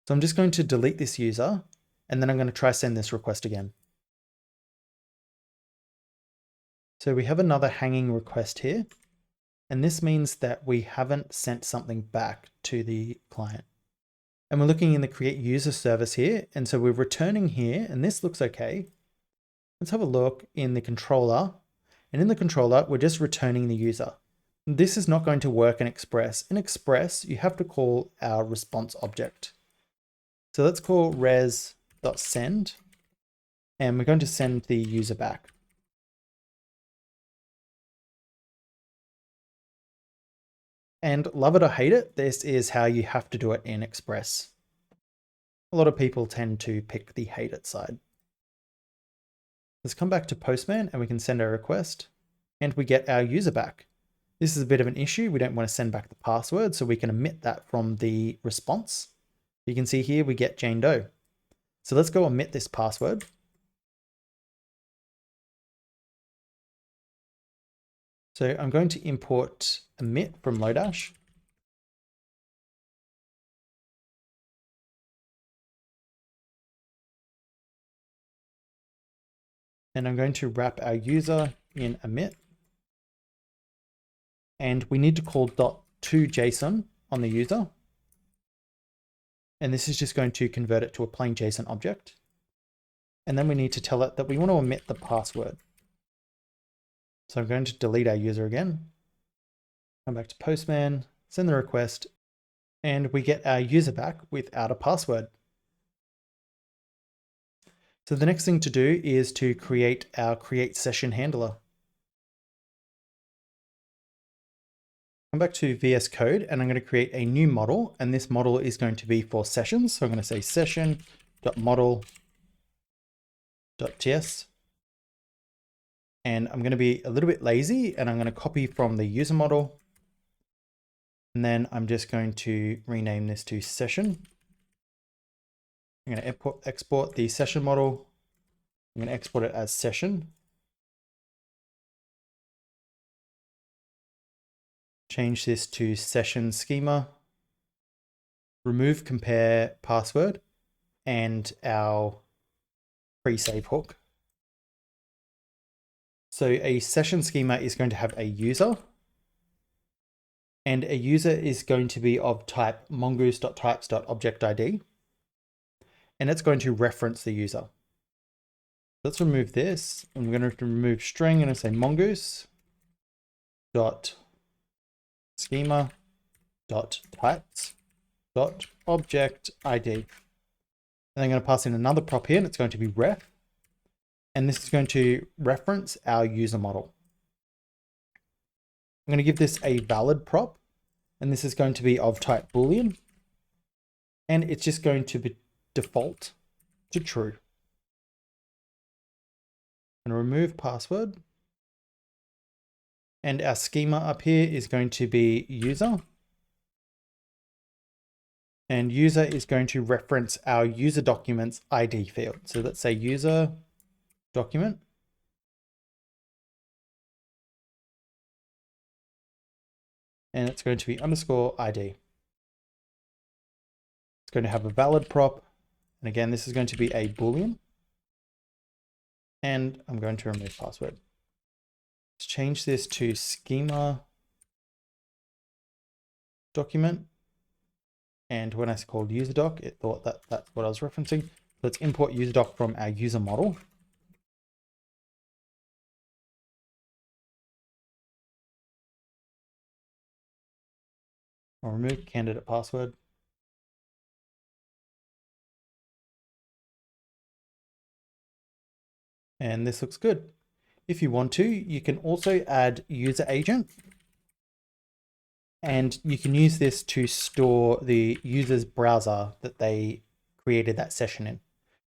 So I'm just going to delete this user, and then I'm going to try send this request again. So we have another hanging request here. And this means that we haven't sent something back to the client. And we're looking in the create user service here. And so we're returning here, and this looks okay. Let's have a look in the controller. And in the controller, we're just returning the user. This is not going to work in Express. In Express, you have to call our response object. So let's call res.send, and we're going to send the user back. And love it or hate it, this is how you have to do it in Express. A lot of people tend to pick the hate it side. Let's come back to Postman and we can send our request and we get our user back. This is a bit of an issue. We don't want to send back the password, so we can omit that from the response. You can see here we get Jane Doe. So let's go omit this password. So I'm going to import omit from Lodash. And I'm going to wrap our user in omit. And we need to call .toJSON on the user. And this is just going to convert it to a plain JSON object. And then we need to tell it that we want to omit the password. So I'm going to delete our user again. Come back to Postman, send the request, and we get our user back without a password. So the next thing to do is to create our create session handler. Come back to VS Code and I'm going to create a new model, and this model is going to be for sessions. So I'm going to say session.model.ts. And I'm going to be a little bit lazy and I'm going to copy from the user model. And then I'm just going to rename this to session. I'm going to export the session model. I'm going to export it as session. Change this to session schema. Remove compare password and our pre-save hook. So a session schema is going to have a user, and a user is going to be of type mongoose.types.objectID, and it's going to reference the user. Let's remove this. I'm going to remove string and say mongoose dot schema dot types dot object ID. And I'm going to pass in another prop here, and it's going to be ref, and this is going to reference our user model. I'm going to give this a valid prop, and this is going to be of type Boolean, and it's just going to be default to true. I'm going to remove password, and our schema up here is going to be user, And user is going to reference our user document's ID field. So let's say user document. And it's going to be underscore ID. It's going to have a valid prop. And again, this is going to be a Boolean. And I'm going to remove password. Let's change this to schema document. And when I called user doc, it thought that that's what I was referencing. Let's import user doc from our user model. I'll remove candidate password. And this looks good. If you want to, you can also add user agent. And you can use this to store the user's browser that they created that session in.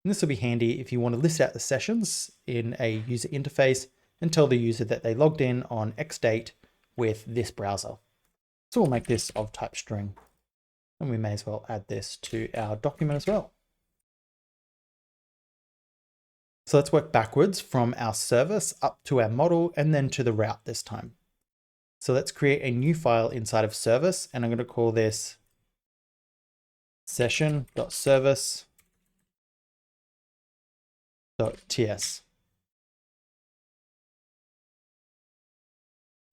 And this will be handy if you want to list out the sessions in a user interface and tell the user that they logged in on X date with this browser. So we'll make this of type string. And we may as well add this to our document as well. So let's work backwards from our service up to our model and then to the route this time. So let's create a new file inside of service, and I'm going to call this session.service.ts.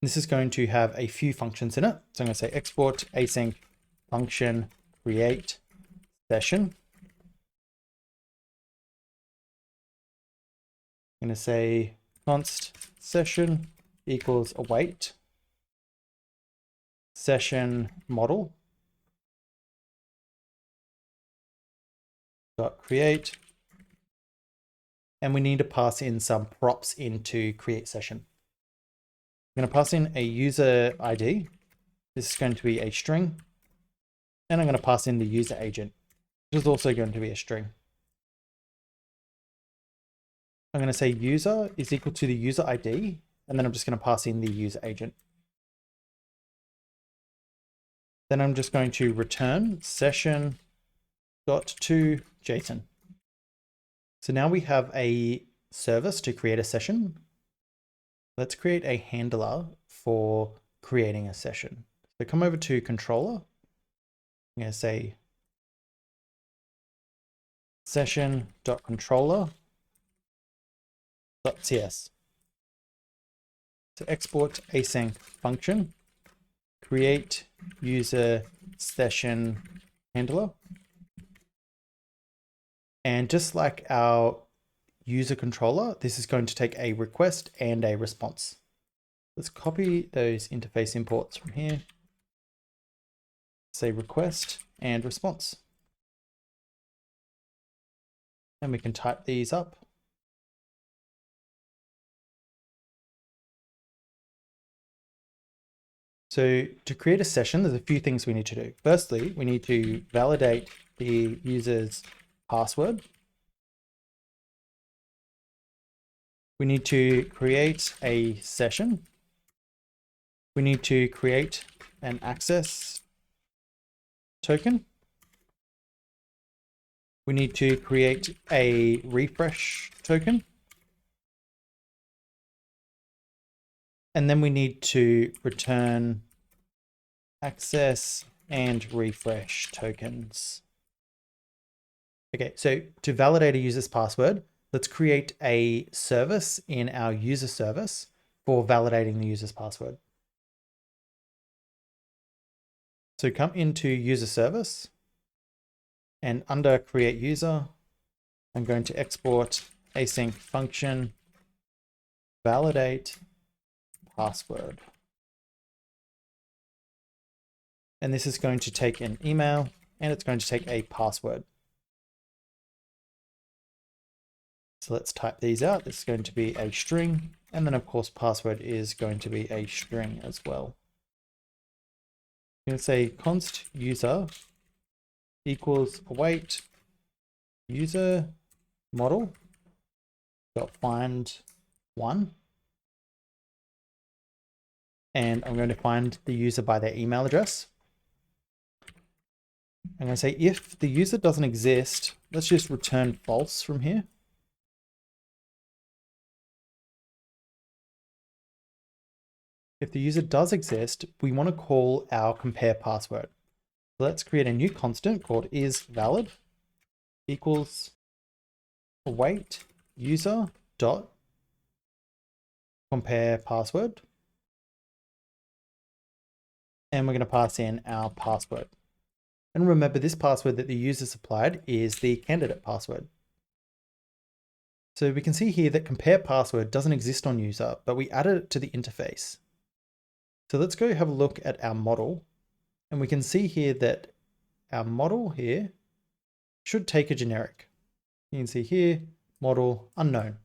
This is going to have a few functions in it. So I'm going to say export async function create session. I'm going to say const session equals await session model dot create, and we need to pass in some props into create session. I'm going to pass in a user ID. This is going to be a string, and I'm going to pass in the user agent, which is also going to be a string. I'm going to say user is equal to the user ID, and then I'm just going to pass in the user agent. Then I'm just going to return session.toJSON. So now we have a service to create a session. Let's create a handler for creating a session. So come over to controller. I'm going to say session.controller.cs. So export async function, create user session handler. And just like our user controller, this is going to take a request and a response. Let's copy those interface imports from here. Say request and response. And we can type these up. So to create a session, there's a few things we need to do. Firstly, we need to validate the user's password. We need to create a session. We need to create an access token. We need to create a refresh token. And then we need to return access and refresh tokens. Okay, so to validate a user's password, let's create a service in our user service for validating the user's password. So come into user service, and under create user, I'm going to export async function validate password. And this is going to take an email, and it's going to take a password. So let's type these out. This is going to be a string, and then of course password is going to be a string as well. I'm going to say const user equals await user model dot find one, and I'm going to find the user by their email address. I'm going to say if the user doesn't exist, let's just return false from here. If the user does exist, we want to call our compare password. So let's create a new constant called isValid equals await user dot compare password. And we're going to pass in our password. And remember, this password that the user supplied is the candidate password. So we can see here that compare password doesn't exist on user, but we added it to the interface. So let's go have a look at our model. And we can see here that our model here should take a generic. You can see here, model unknown.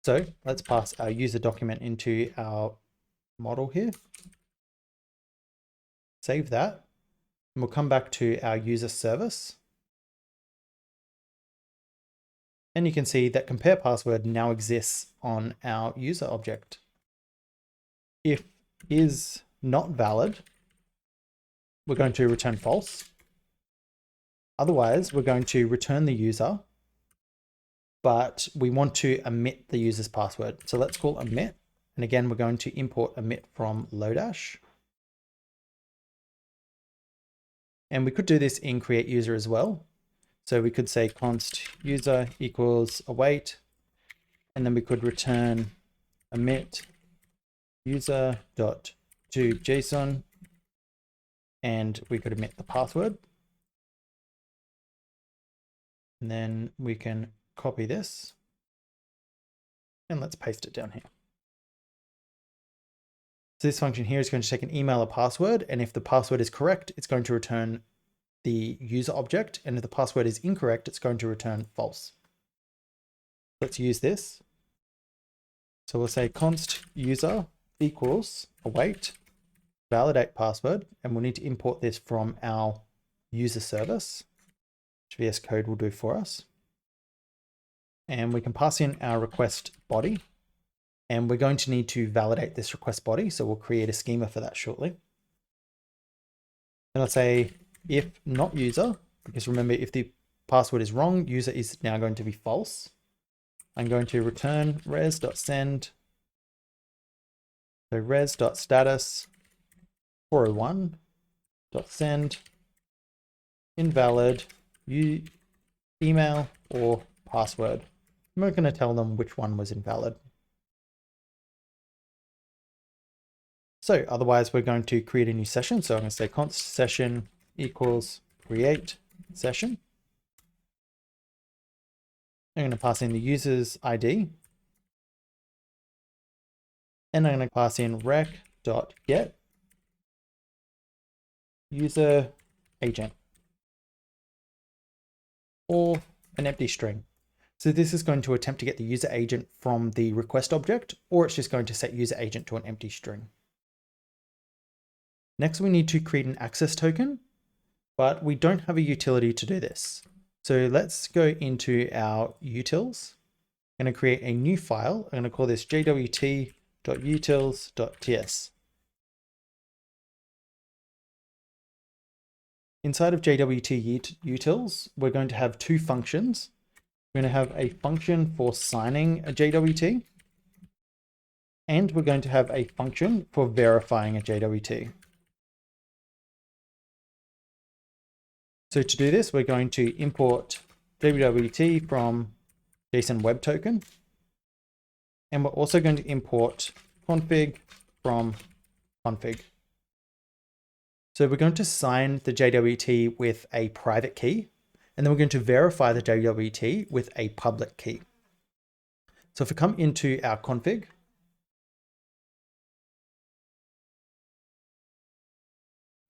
So let's pass our user document into our model here. Save that. And we'll come back to our user service. And you can see that compare password now exists on our user object. If is not valid, we're going to return false. Otherwise, we're going to return the user, but we want to omit the user's password. So let's call omit. And again, we're going to import omit from Lodash. And we could do this in create user as well. So we could say const user equals await, and then we could return omit user dot to JSON, and we could omit the password. And then we can copy this and let's paste it down here. So this function here is going to take an email or password, and if the password is correct, it's going to return the user object, and if the password is incorrect, it's going to return false. Let's use this. So we'll say const user equals await validate password, and we'll need to import this from our user service, which VS Code will do for us. And we can pass in our request body, and we're going to need to validate this request body. So we'll create a schema for that shortly. And I'll say if not user, because remember, if the password is wrong, user is now going to be false. I'm going to return res.send. So res.status 401.send invalid email or password. I'm not going to tell them which one was invalid. So otherwise, we're going to create a new session. So I'm going to say const session equals create session. I'm going to pass in the user's ID. And I'm going to pass in rec.get user agent or an empty string. So this is going to attempt to get the user agent from the request object, or it's just going to set user agent to an empty string. Next, we need to create an access token, but we don't have a utility to do this. So let's go into our utils. I'm going to create a new file. I'm going to call this jwt.utils.ts. Inside of JWT utils, we're going to have two functions. We're going to have a function for signing a JWT, and we're going to have a function for verifying a JWT. So to do this, we're going to import JWT from JSON Web Token, and we're also going to import config from config. So we're going to sign the JWT with a private key, and then we're going to verify the JWT with a public key. So if we come into our config,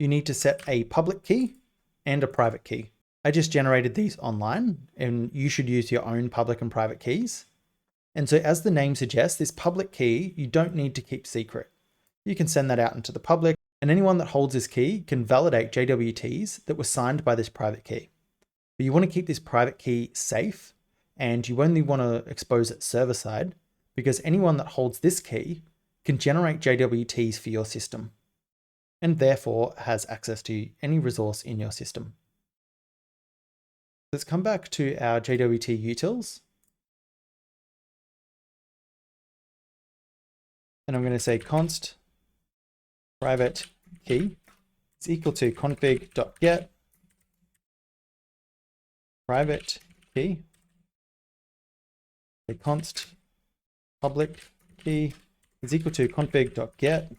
you need to set a public key and a private key. I just generated these online, and you should use your own public and private keys. And so as the name suggests, this public key, you don't need to keep secret. You can send that out into the public, and anyone that holds this key can validate JWTs that were signed by this private key. But you want to keep this private key safe, and you only want to expose it server side, because anyone that holds this key can generate JWTs for your system. and therefore has access to any resource in your system. Let's come back to our JWT utils. And I'm going to say const private key is equal to config.get private key. The const public key is equal to config.get,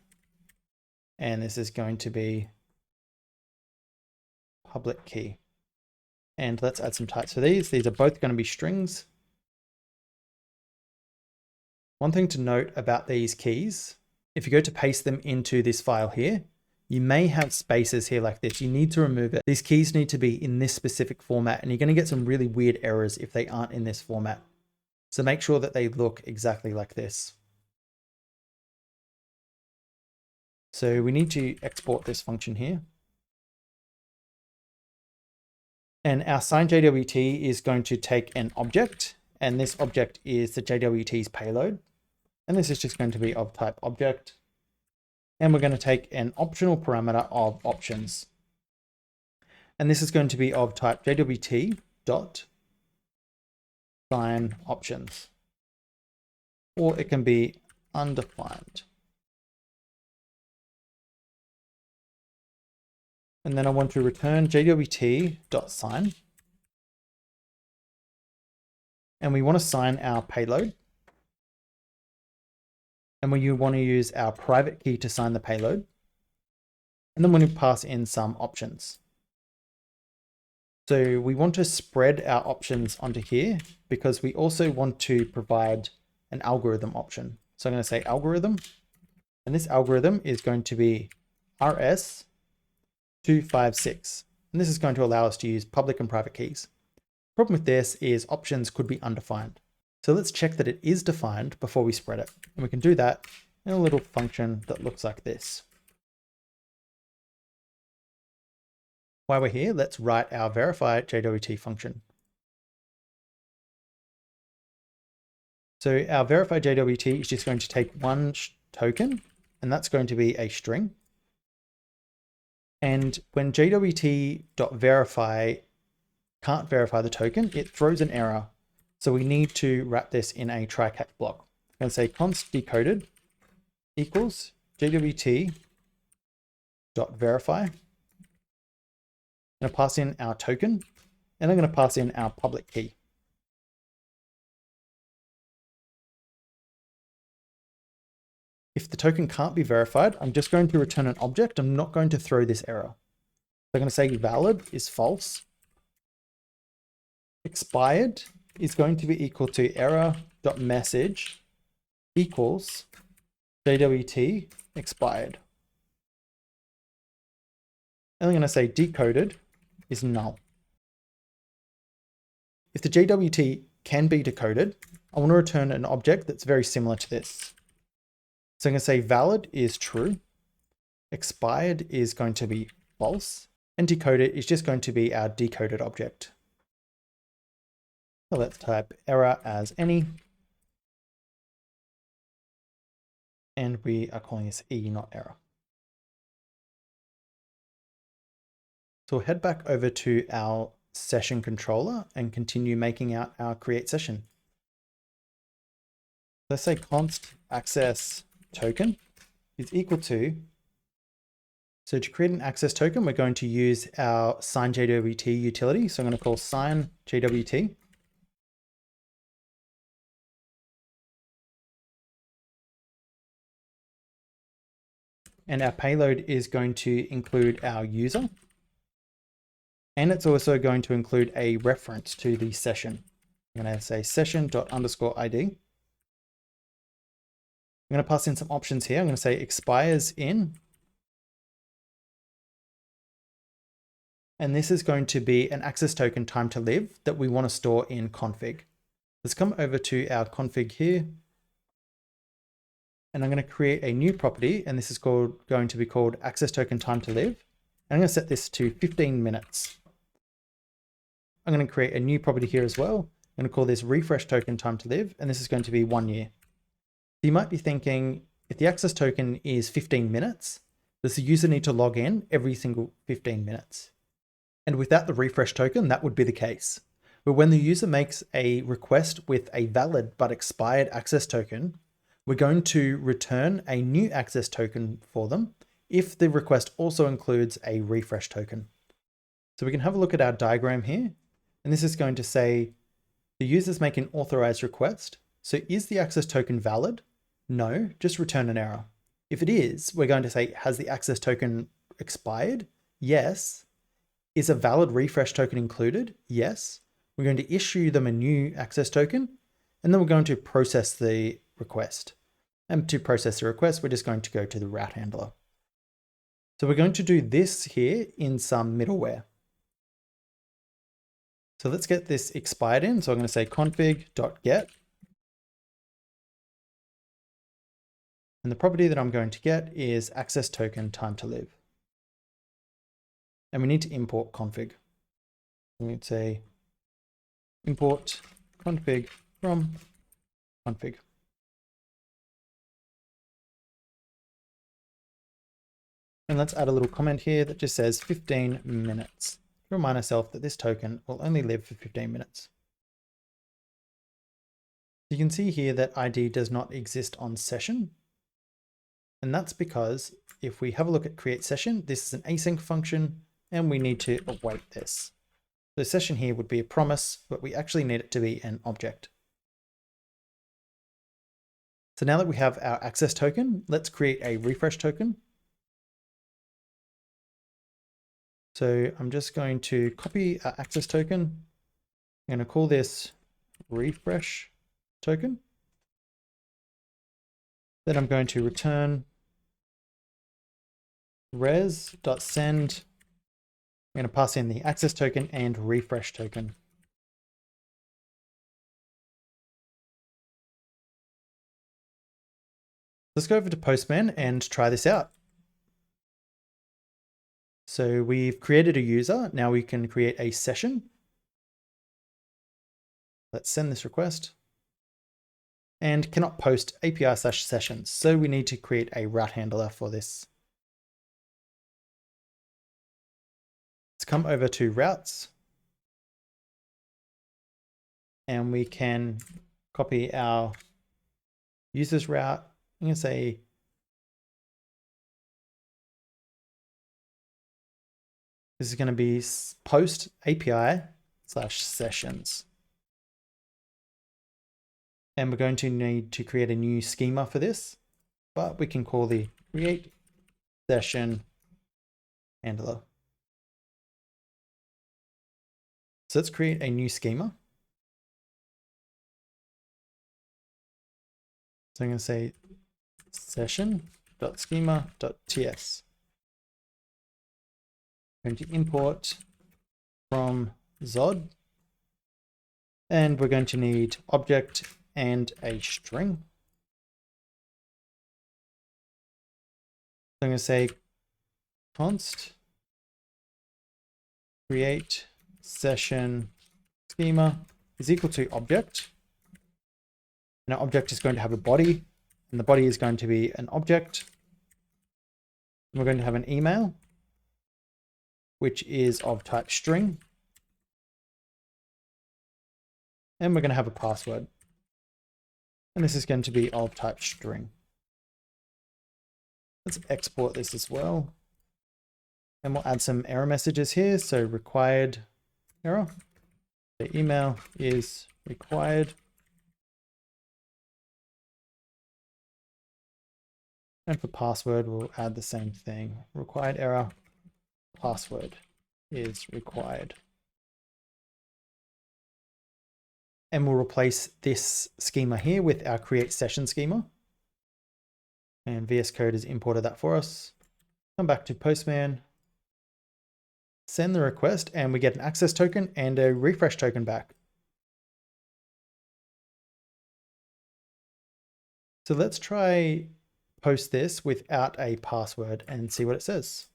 and this is going to be public key. And let's add some types for these. These are both going to be strings. One thing to note about these keys, if you go to paste them into this file here, you may have spaces here like this. You need to remove it. These keys need to be in this specific format, and you're going to get some really weird errors if they aren't in this format. So make sure that they look exactly like this. So we need to export this function here. And our signed JWT is going to take an object, and this object is the JWT's payload. And this is just going to be of type object. And we're going to take an optional parameter of options. And this is going to be of type JWT dot sign options, or it can be undefined. And then I want to return JWT.sign. And we want to sign our payload. And we want to use our private key to sign the payload. And then we want to pass in some options. So we want to spread our options onto here because we also want to provide an algorithm option. So I'm going to say algorithm, and this algorithm is going to be RS256. And this is going to allow us to use public and private keys. Problem with this is options could be undefined. So let's check that it is defined before we spread it. And we can do that in a little function that looks like this. While we're here, let's write our verify JWT function. So our verify JWT is just going to take one token, and that's going to be a string. And when JWT.verify can't verify the token, it throws an error. So we need to wrap this in a try-catch block. I'm going to say const decoded equals JWT.verify. I'm going to pass in our token, and I'm going to pass in our public key. If the token can't be verified, I'm just going to return an object. I'm not going to throw this error. So I'm going to say valid is false. Expired is going to be equal to error.message equals JWT expired. And I'm going to say decoded is null. If the JWT can be decoded, I want to return an object that's very similar to this. So I'm going to say valid is true, expired is going to be false, and decoded is just going to be our decoded object. So let's type error as any. And we are calling this E, not error. So we'll head back over to our session controller and continue making out our create session. Let's say const access token is equal to, so to create an access token, we're going to use our sign JWT utility. So I'm going to call sign JWT. And our payload is going to include our user. And it's also going to include a reference to the session. I'm going to say session._id. I'm going to pass in some options here. I'm going to say expires in. And this is going to be an access token time to live that we want to store in config. Let's come over to our config here. And I'm going to create a new property, and this is going to be called access token time to live. And I'm going to set this to 15 minutes. I'm going to create a new property here as well. I'm going to call this refresh token time to live, and this is going to be 1 year. So you might be thinking, if the access token is 15 minutes, Does the user need to log in every single 15 minutes? And without the refresh token, that would be the case. But when the user makes a request with a valid but expired access token, we're going to return a new access token for them if the request also includes a refresh token. So we can have a look at our diagram here. And this is going to say the user's making an authorized request. So is the access token valid? No, just return an error. If it is, we're going to say, has the access token expired? Yes. Is a valid refresh token included? Yes. We're going to issue them a new access token, and then we're going to process the request. And to process the request, we're just going to go to the route handler. So we're going to do this here in some middleware. So let's get this expired in. So I'm going to say config.get. And the property that I'm going to get is access token time to live. And we need to import config. We need to say import config from config. And let's add a little comment here that just says 15 minutes to remind ourselves that this token will only live for 15 minutes. You can see here that ID does not exist on session. And that's because if we have a look at create session, this is an async function and we need to await this. The session here would be a promise, but we actually need it to be an object. So now that we have our access token, let's create a refresh token. So I'm just going to copy our access token. I'm going to call this refresh token. Then I'm going to return res.send. I'm going to pass in the access token and refresh token. Let's go over to Postman and try this out. So we've created a user. Now we can create a session. Let's send this request. And cannot post API/sessions. So we need to create a route handler for this. Let's come over to routes. And we can copy our user's route. I'm going to say this is going to be post API/sessions. And we're going to need to create a new schema for this, but we can call the create session handler. So let's create a new schema. So I'm going to say session.schema.ts. I'm going to import from Zod. And we're going to need object and a string. So I'm going to say const create session schema is equal to object. And our object is going to have a body, and the body is going to be an object. And we're going to have an email, which is of type string. And we're going to have a password. And this is going to be of type string. Let's export this as well. And we'll add some error messages here. So required error. The email is required. And for password, we'll add the same thing. Required error, password is required. And we'll replace this schema here with our create session schema. And VS Code has imported that for us. Come back to Postman, send the request, and we get an access token and a refresh token back. So let's try post this without a password and see what it says.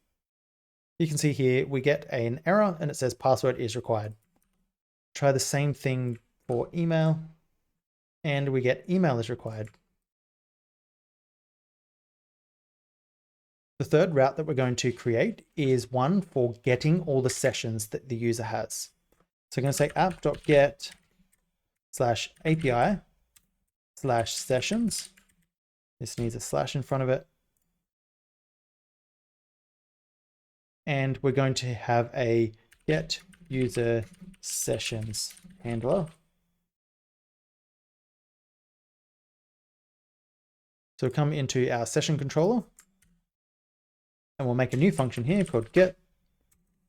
You can see here we get an error and it says password is required. Try the same thing for email and we get email is required. The third route that we're going to create is one for getting all the sessions that the user has. So I'm going to say app.get/API/sessions. This needs a slash in front of it. And we're going to have a get user sessions handler. So we'll come into our session controller and we'll make a new function here called get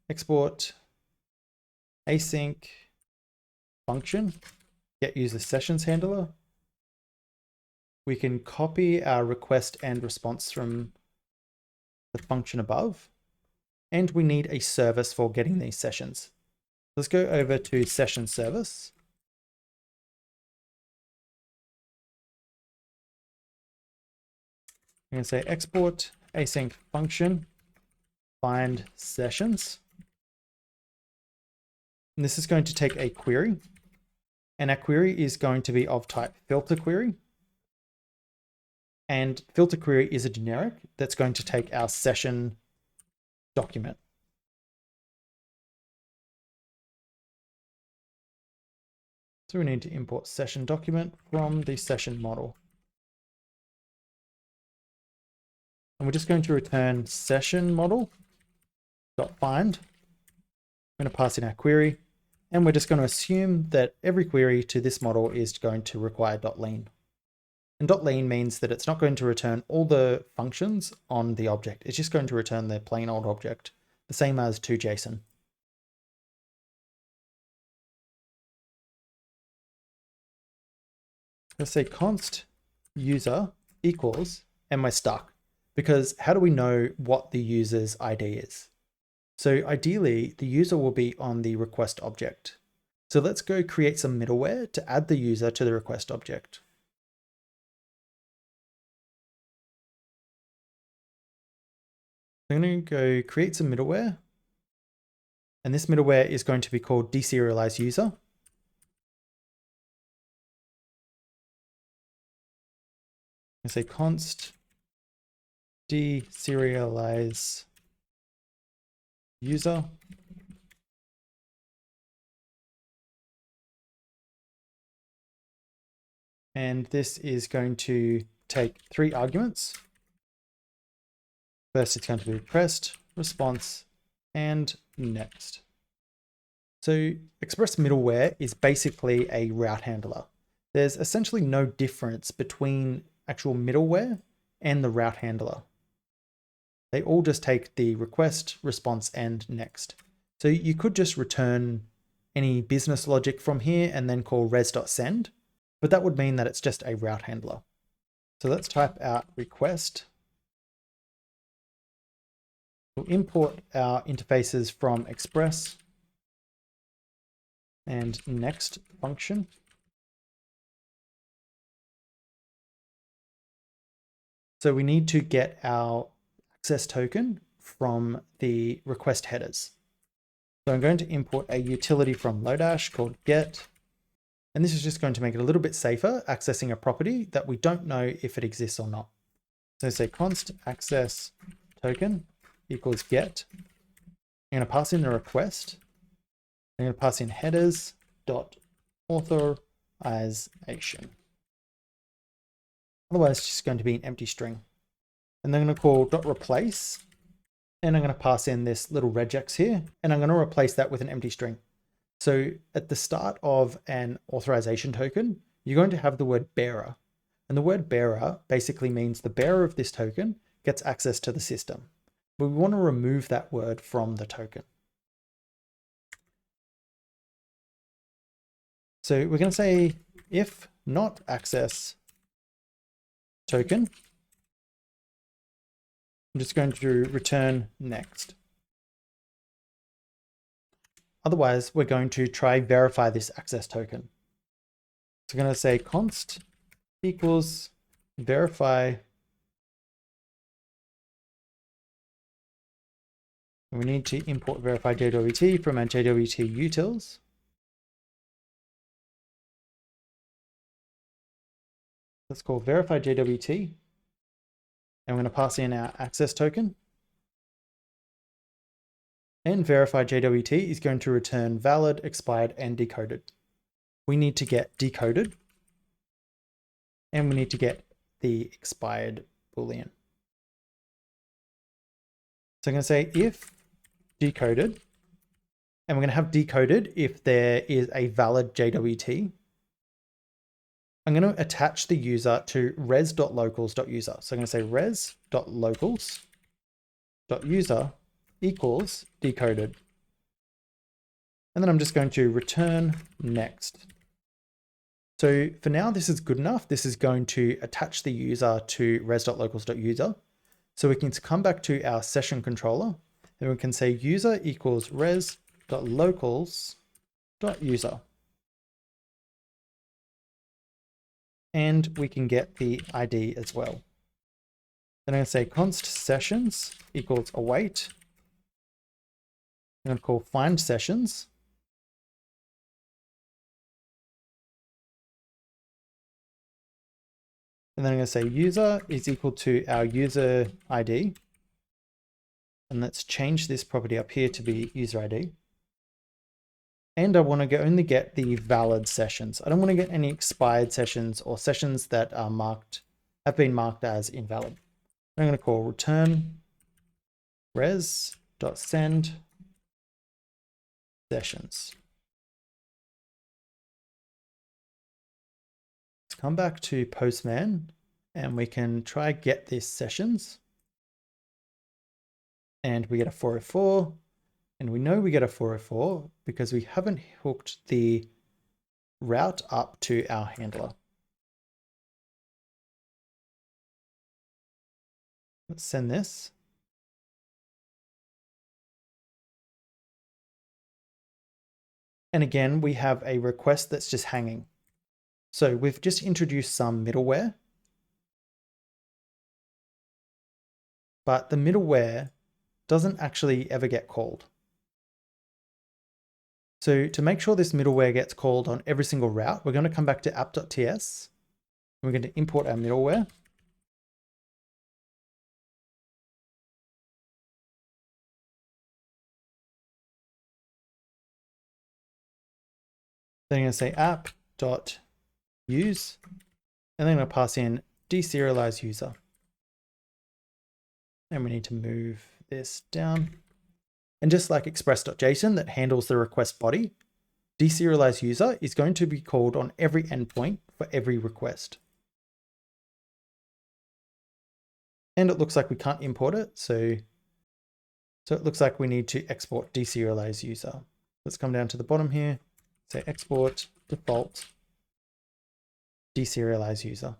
export async function, get user sessions handler. We can copy our request and response from the function above, and we need a service for getting these sessions. Let's go over to session service. I'm going to say export async function find sessions. And this is going to take a query, and our query is going to be of type filter query. And filter query is a generic that's going to take our session document. So we need to import session document from the session model. And we're just going to return session model.find. I'm going to pass in our query, and we're just going to assume that every query to this model is going to require .lean. And .lean means that it's not going to return all the functions on the object. It's just going to return the plain old object, the same as to JSON. Let's say const user equals, and we're stuck, because how do we know what the user's ID is? So ideally, the user will be on the request object. So let's go create some middleware to add the user to the request object. I'm going to go create some middleware, and this middleware is going to be called deserialize user. I say const deserialize user. And this is going to take 3 arguments. First, it's going to be request, response, and next. So Express middleware is basically a route handler. There's essentially no difference between actual middleware and the route handler. They all just take the request, response, and next. So you could just return any business logic from here and then call res.send, but that would mean that it's just a route handler. So let's type out request. We'll import our interfaces from Express and next function. So we need to get our access token from the request headers. So I'm going to import a utility from Lodash called get, and this is just going to make it a little bit safer accessing a property that we don't know if it exists or not. So say const access token equals get. I'm going to pass in the request. I'm going to pass in headers dot authorization. Otherwise, it's just going to be an empty string. And then I'm going to call dot replace, and I'm going to pass in this little regex here, and I'm going to replace that with an empty string. So at the start of an authorization token, you're going to have the word bearer. And the word bearer basically means the bearer of this token gets access to the system. But we want to remove that word from the token. So we're going to say if not access token, I'm just going to return next. Otherwise, we're going to try verify this access token. So we're going to say const equals verify. And we need to import verify JWT from our JWT utils. Let's call verify JWT. And we're going to pass in our access token. And verify JWT is going to return valid, expired, and decoded. We need to get decoded, and we need to get the expired Boolean. So I'm going to say if decoded, and we're going to have decoded if there is a valid JWT. I'm going to attach the user to res.locals.user. So I'm going to say res.locals.user equals decoded. And then I'm just going to return next. So for now, this is good enough. This is going to attach the user to res.locals.user. So we can come back to our session controller and we can say user equals res.locals.user. And we can get the ID as well. Then I'm going to say const sessions equals await. I'm going to call find sessions. And then I'm going to say user is equal to our user ID. And let's change this property up here to be user ID. And I want to only get the valid sessions. I don't want to get any expired sessions or sessions that are have been marked as invalid. I'm going to call return res.send sessions. Let's come back to Postman and we can try get this sessions. And we get a 404. And we know we get a 404 because we haven't hooked the route up to our handler. Let's send this. And again, we have a request that's just hanging. So we've just introduced some middleware, but the middleware doesn't actually ever get called. So to make sure this middleware gets called on every single route, we're going to come back to app.ts. We're going to import our middleware. Then I'm going to say app.use, and then I'm going to pass in deserialize user. And we need to move this down. And just like Express.json that handles the request body, deserialize user is going to be called on every endpoint for every request. And it looks like we can't import it. So it looks like we need to export deserialize user. Let's come down to the bottom here, say export default deserialize user.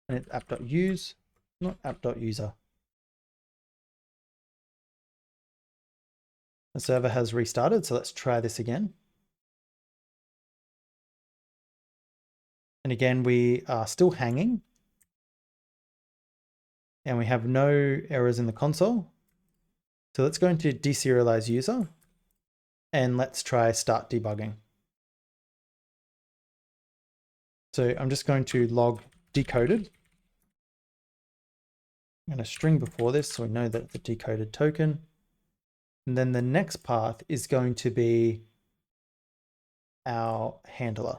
And it's app.use, not app.user. The server has restarted, so let's try this again. And again, we are still hanging. And we have no errors in the console. So let's go into deserialize user. And let's try start debugging. So I'm just going to log decoded. I'm going to string before this so we know that it's a decoded token. And then the next path is going to be our handler.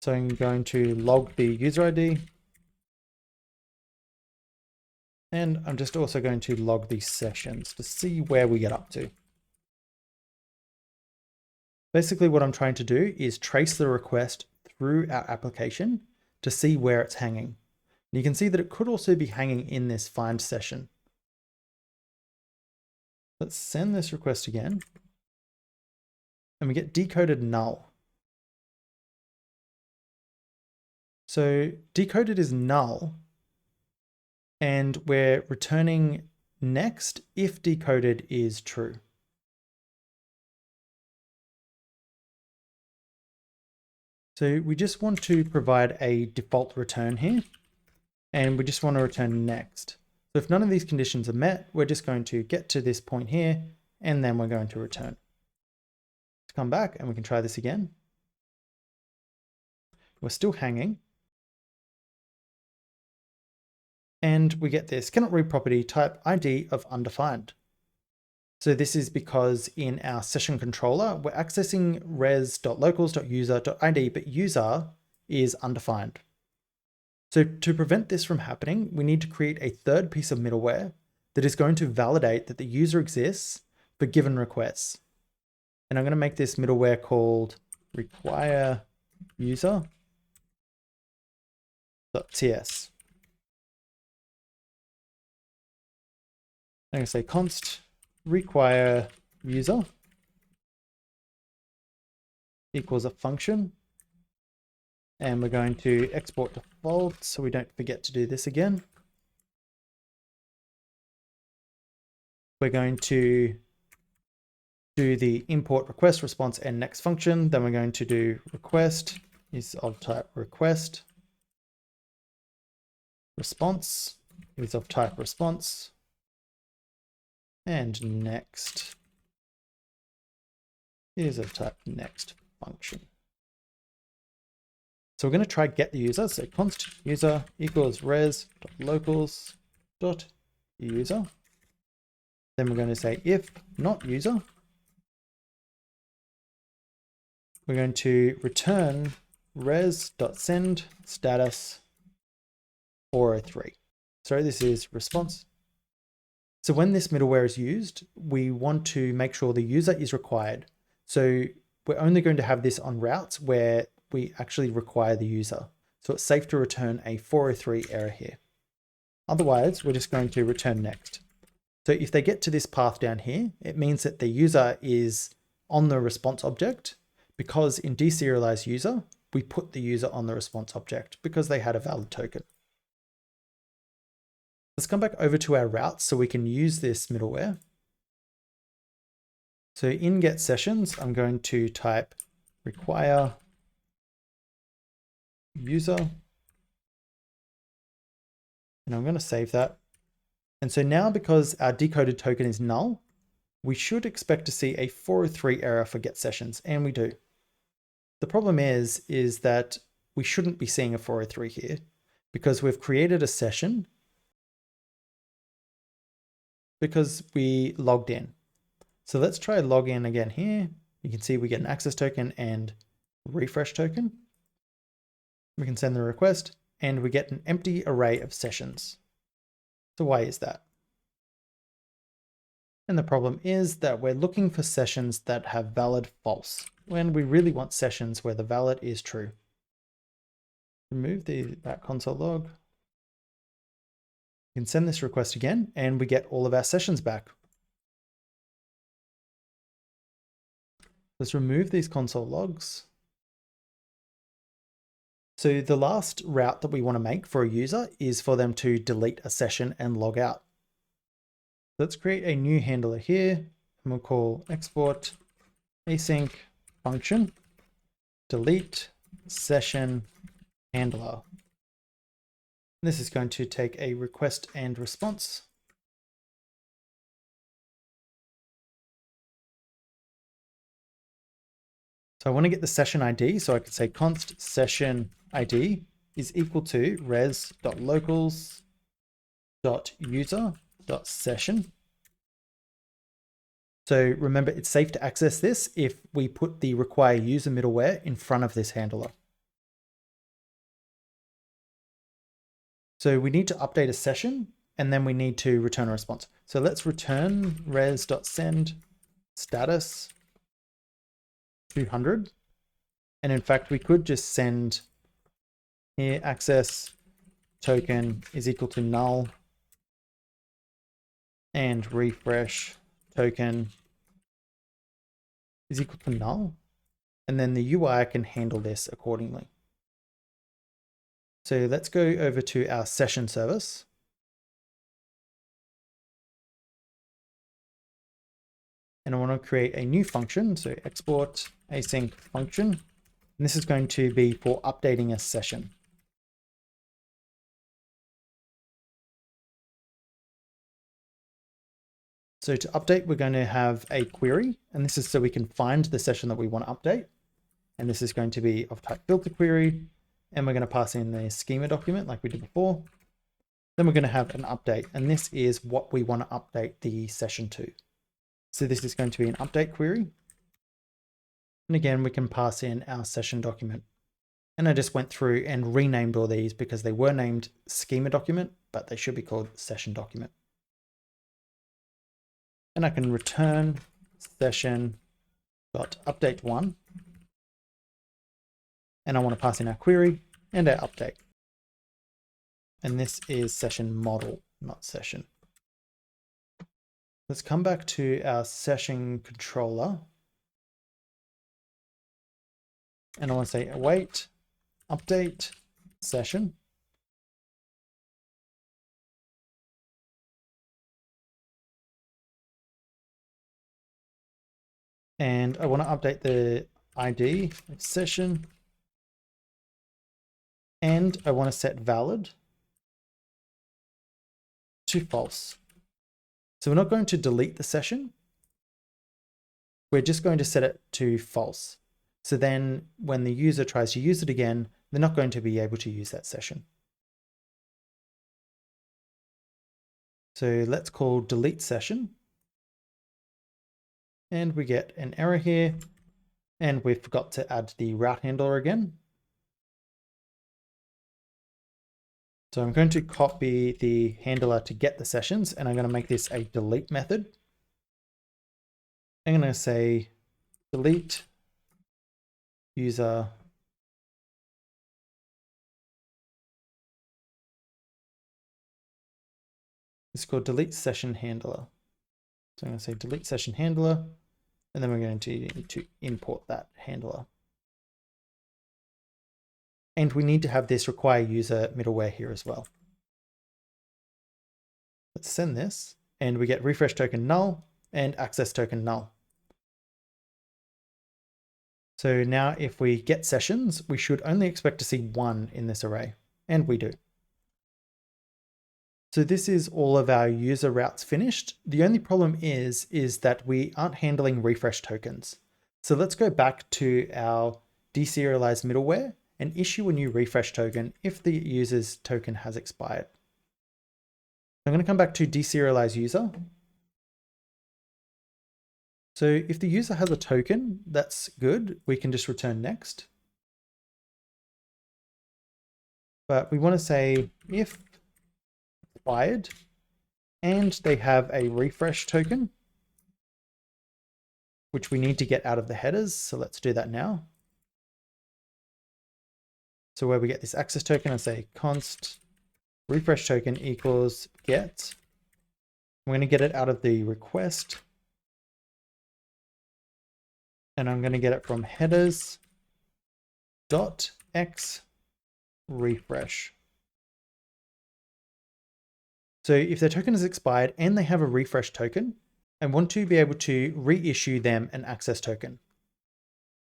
So I'm going to log the user ID. And I'm just also going to log the sessions to see where we get up to. Basically what I'm trying to do is trace the request through our application to see where it's hanging. And you can see that it could also be hanging in this find session. Let's send this request again. And we get decoded null. So decoded is null. And we're returning next if decoded is true. So we just want to provide a default return here, and we just want to return next. So if none of these conditions are met, we're just going to get to this point here, and then we're going to return. Let's come back and we can try this again. We're still hanging. And we get this cannot read property type ID of undefined. So this is because in our session controller, we're accessing res.locals.user.id, but user is undefined. So to prevent this from happening, we need to create a third piece of middleware that is going to validate that the user exists for given requests. And I'm going to make this middleware called require user.ts. I'm going to say const require user equals a function. And we're going to export default so we don't forget to do this again. We're going to do the import request response and next function. Then we're going to do request is of type request. Response is of type response. And next is of type next function. So we're going to try get the user. So const user equals res.locals.user. Then we're going to say if not user, we're going to return res.send status 403. So this is response. So when this middleware is used, we want to make sure the user is required. So we're only going to have this on routes where we actually require the user. So it's safe to return a 403 error here. Otherwise, we're just going to return next. So if they get to this path down here, it means that the user is on the response object, because in deserialized user, we put the user on the response object because they had a valid token. Let's come back over to our routes so we can use this middleware. So in get sessions, I'm going to type require user, and I'm going to save that. And so now, because our decoded token is null, we should expect to see a 403 error for get sessions, and we do. The problem is that we shouldn't be seeing a 403 here because we've created a session because we logged in. So let's try log in again here. You can see we get an access token and refresh token. We can send the request and we get an empty array of sessions. So why is that? And the problem is that we're looking for sessions that have valid false when we really want sessions where the valid is true. Remove that console log. We can send this request again and we get all of our sessions back. Let's remove these console logs. So the last route that we want to make for a user is for them to delete a session and log out. Let's create a new handler here and we'll call export async function delete session handler. This is going to take a request and response. So I want to get the session ID, so I could say const session ID is equal to res.locals.user.session. So remember, it's safe to access this if we put the require user middleware in front of this handler. So we need to update a session and then we need to return a response. So let's return res.send status 200. And in fact, we could just send here access token is equal to null and refresh token is equal to null. And then the UI can handle this accordingly. So let's go over to our session service. And I want to create a new function. So export async function. And this is going to be for updating a session. So to update, we're going to have a query, and this is so we can find the session that we want to update. And this is going to be of type filter query. and we're going to pass in the schema document like we did before. Then we're going to have an update, and this is what we want to update the session to. So this is going to be an update query. And again, we can pass in our session document. And I just went through and renamed all these because they were named schema document, but they should be called session document. And I can return session.update1. And I want to pass in our query and our update. And this is session model, not session. Let's come back to our session controller. And I want to say await update session. And I want to update the ID of session. And I want to set valid to false. So we're not going to delete the session. We're just going to set it to false. So then when the user tries to use it again, they're not going to be able to use that session. So let's call delete session. And we get an error here. And we forgot to add the route handler again. So I'm going to copy the handler to get the sessions, and I'm going to make this a delete method. I'm going to say delete user it's called delete session handler. So I'm going to say delete session handler, and then we're going to need to import that handler. And we need to have this require user middleware here as well. Let's send this, and we get refresh token null and access token null. So now if we get sessions, we should only expect to see one in this array, and we do. So this is all of our user routes finished. The only problem is that we aren't handling refresh tokens. So let's go back to our deserialized middleware and issue a new refresh token if the user's token has expired. I'm going to come back to deserialize user. So if the user has a token, that's good. We can just return next. But we want to say if expired and they have a refresh token, which we need to get out of the headers. So let's do that now. So where we get this access token, I say const refresh token equals get. I'm going to get it out of the request. And I'm going to get it from headers dot x refresh. So if their token is expired and they have a refresh token, I want to be able to reissue them an access token.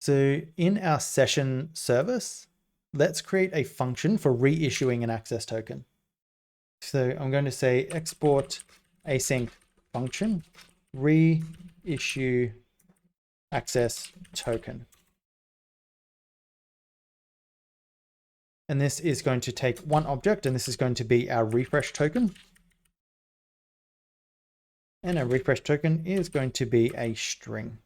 So in our session service, let's create a function for reissuing an access token. So I'm going to say export async function reissue access token. And this is going to take one object, and this is going to be our refresh token. And our refresh token is going to be a string.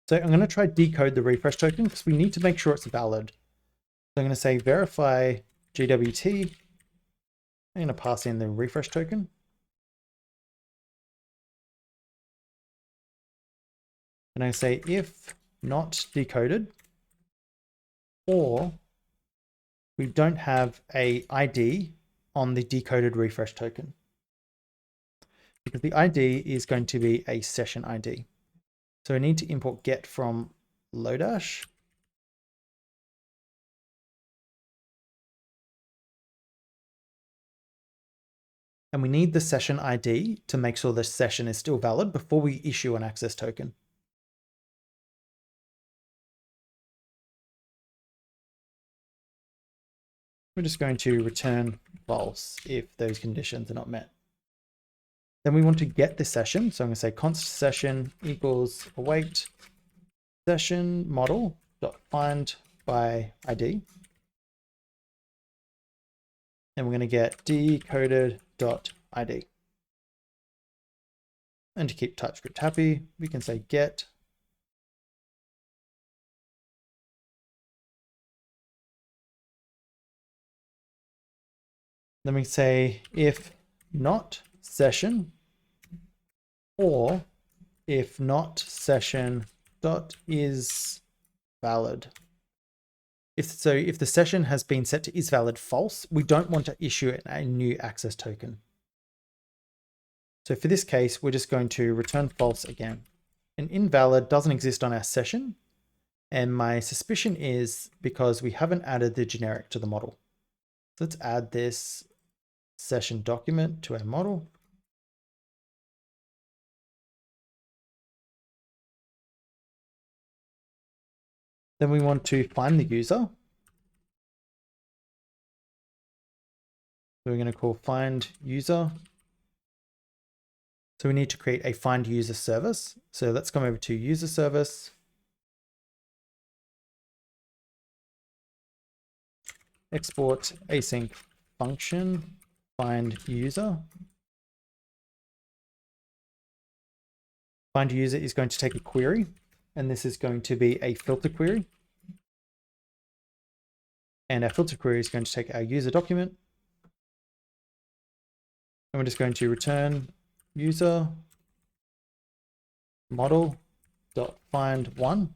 So I'm going to try decode the refresh token because we need to make sure it's valid. So I'm going to say verify JWT. I'm going to pass in the refresh token. And I say if not decoded, or we don't have a ID on the decoded refresh token, because the ID is going to be a session ID. So I need to import get from Lodash. And we need the session ID to make sure the session is still valid before we issue an access token. We're just going to return false if those conditions are not met. Then we want to get the session. So I'm going to say const session equals await session model. Find by ID. And we're going to get decoded.id. And to keep TypeScript happy, we can say get then we say if not session or if not session dot is valid. If the session has been set to is valid false, we don't want to issue a new access token. So for this case, we're just going to return false again. An invalid doesn't exist on our session. And my suspicion is because we haven't added the generic to the model. So let's add this session document to our model. Then we want to find the user. So we're going to call find user. So we need to create a find user service. So let's come over to user service. Export async function find user. Find user is going to take a query, and this is going to be a filter query. And our filter query is going to take our user document. And we're just going to return user model.find1.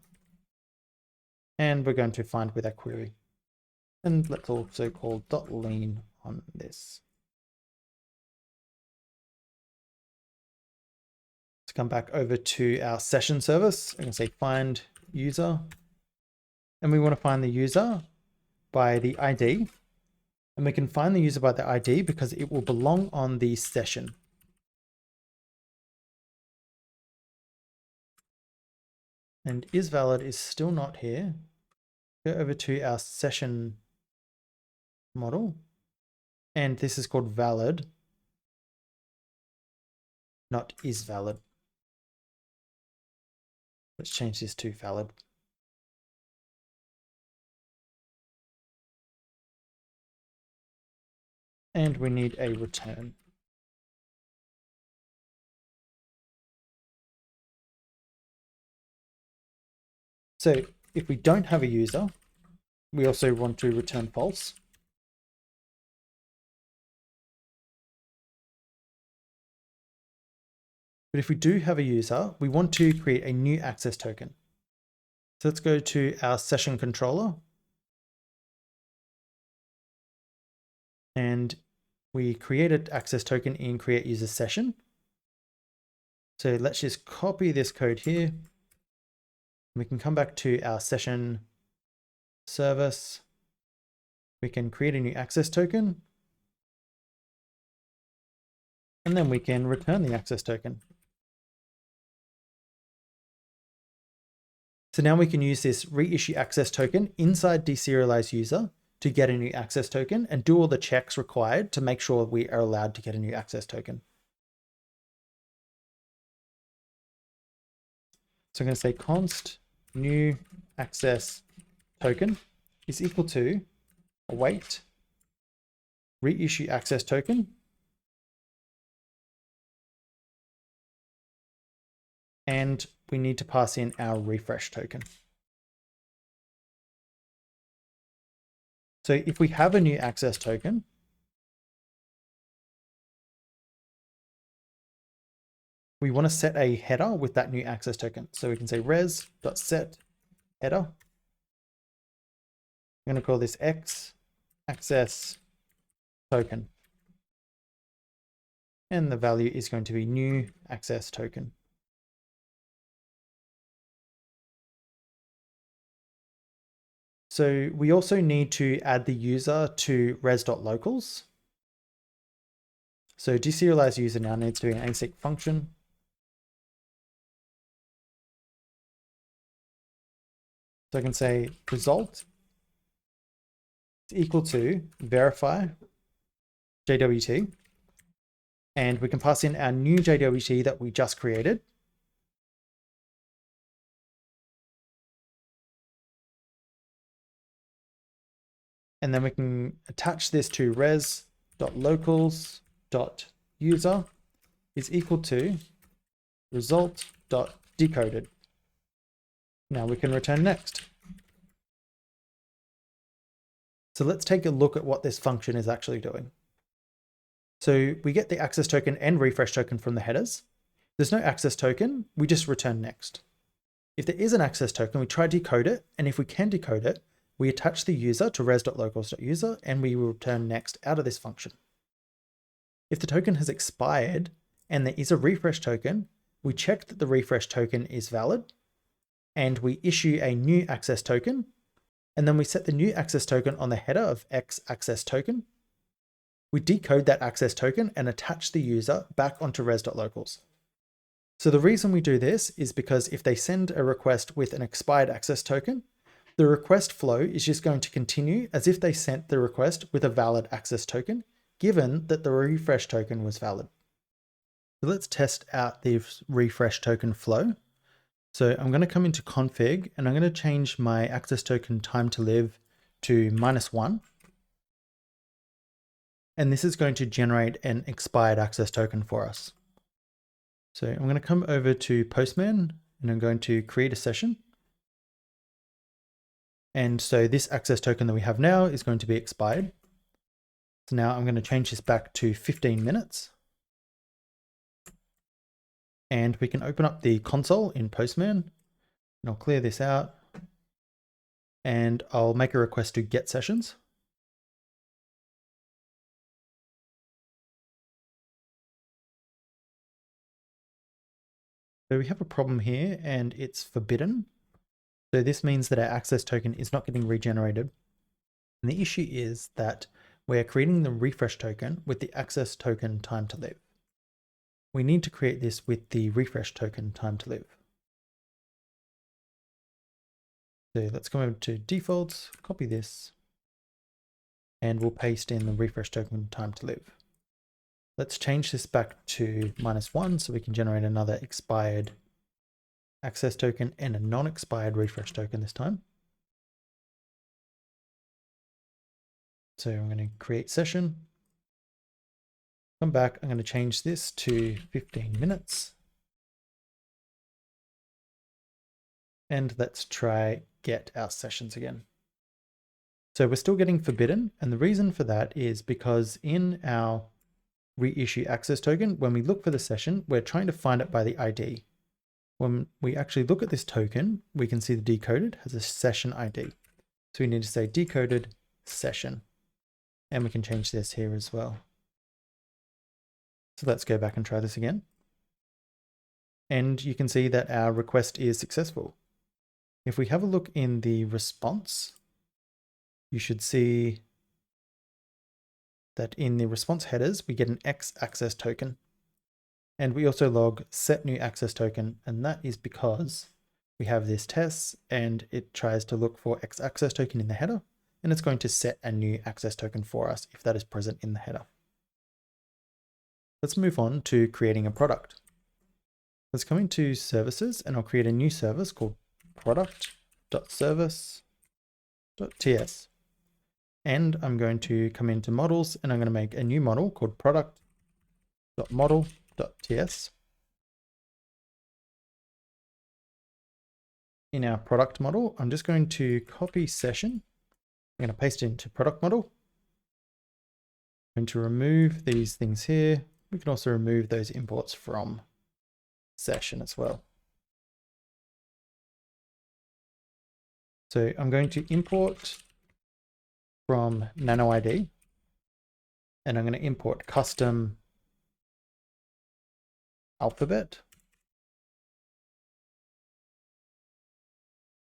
And we're going to find with our query. And let's also call .lean on this. Let's come back over to our session service. I'm going to say find user. And we want to find the user by the ID. And we can find the user by the ID because it will belong on the session. And isValid is still not here. Go over to our session model. And this is called valid, not isValid. Let's change this to valid. And we need a return. So if we don't have a user, we also want to return false. But if we do have a user, we want to create a new access token. So let's go to our session controller. And we created access token in create user session. So let's just copy this code here. We can come back to our session service. We can create a new access token. And then we can return the access token. So now we can use this reissue access token inside deserialize user to get a new access token and do all the checks required to make sure we are allowed to get a new access token. So I'm going to say const new access token is equal to await reissue access token and we need to pass in our refresh token. So if we have a new access token, we want to set a header with that new access token. So we can say res.set header. I'm going to call this x access token. And the value is going to be new access token. So we also need to add the user to res.locals. So deserialize user now needs to be an async function. So I can say result is equal to verify JWT. And we can pass in our new JWT that we just created. And then we can attach this to res.locals.user is equal to result.decoded. Now we can return next. So let's take a look at what this function is actually doing. So we get the access token and refresh token from the headers. There's no access token, we just return next. If there is an access token, we try to decode it, and if we can decode it, we attach the user to res.locals.user and we will return next out of this function. If the token has expired and there is a refresh token, we check that the refresh token is valid and we issue a new access token, and then we set the new access token on the header of X access token. We decode that access token and attach the user back onto res.locals. So the reason we do this is because if they send a request with an expired access token, the request flow is just going to continue as if they sent the request with a valid access token, given that the refresh token was valid. So let's test out the refresh token flow. So I'm going to come into config and I'm going to change my access token time to live to -1. And this is going to generate an expired access token for us. So I'm going to come over to Postman and I'm going to create a session. And so this access token that we have now is going to be expired. So now I'm going to change this back to 15 minutes. And we can open up the console in Postman and I'll clear this out and I'll make a request to get sessions. So we have a problem here and it's forbidden. So this means that our access token is not getting regenerated. And the issue is that we're creating the refresh token with the access token time to live. We need to create this with the refresh token time to live. So let's come over to defaults, copy this, and we'll paste in the refresh token time to live. Let's change this back to -1 so we can generate another expired access token and a non-expired refresh token this time. So I'm going to create session. Come back, I'm going to change this to 15 minutes. And let's try get our sessions again. So we're still getting forbidden. And the reason for that is because in our reissue access token, when we look for the session, we're trying to find it by the ID. When we actually look at this token, we can see the decoded has a session ID. So we need to say decoded session. And we can change this here as well. So let's go back and try this again. And you can see that our request is successful. If we have a look in the response, you should see that in the response headers, we get an X access token. And we also log set new access token. And that is because we have this test and it tries to look for X access token in the header. And it's going to set a new access token for us if that is present in the header. Let's move on to creating a product. Let's come into services and I'll create a new service called product.service.ts. And I'm going to come into models and I'm going to make a new model called product.model.ts. In our product model, I'm just going to copy session. I'm going to paste it into product model. I'm going to remove these things here. We can also remove those imports from session as well. So I'm going to import from NanoID and I'm going to import custom alphabet.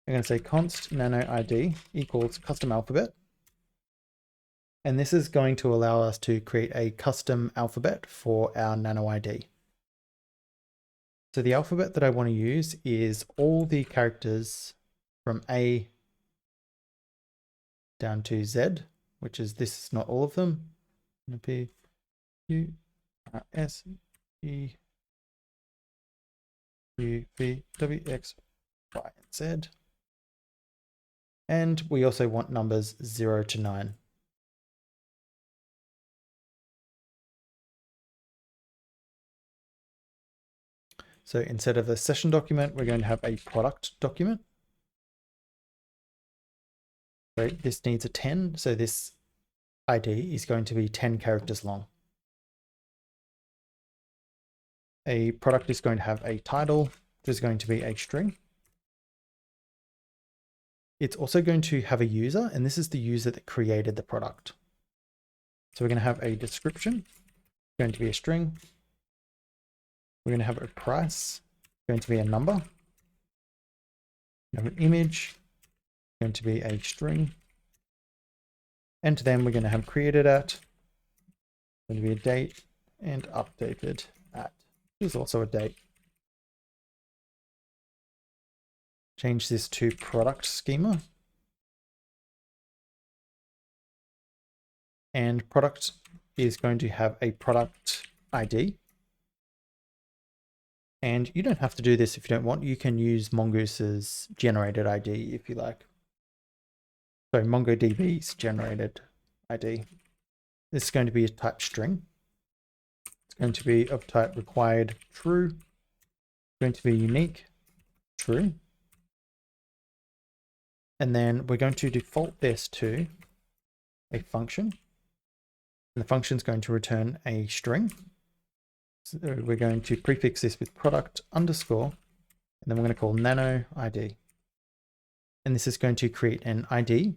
I'm going to say const NanoID equals custom alphabet. And this is going to allow us to create a custom alphabet for our NanoID. So the alphabet that I want to use is all the characters from A down to Z, which is this is not all of them. P, Q, R, S, E, U, V, W, X, Y, and Z. And we also want numbers 0 to 9. So instead of a session document, we're going to have a product document. So this needs a 10. So this ID is going to be 10 characters long. A product is going to have a title. There's going to be a string. It's also going to have a user, and this is the user that created the product. So we're going to have a description, going to be a string. We're going to have a price, going to be a number. We have an image, going to be a string. And then we're going to have created at, going to be a date, and updated at is also a date. Change this to product schema. And product is going to have a product ID. And you don't have to do this if you don't want. You can use Mongoose's generated ID if you like. So MongoDB's generated ID. This is going to be a type string. It's going to be of type required true. It's going to be unique, true. And then we're going to default this to a function. And the function is going to return a string. So we're going to prefix this with product underscore, and then we're going to call nano ID. And this is going to create an ID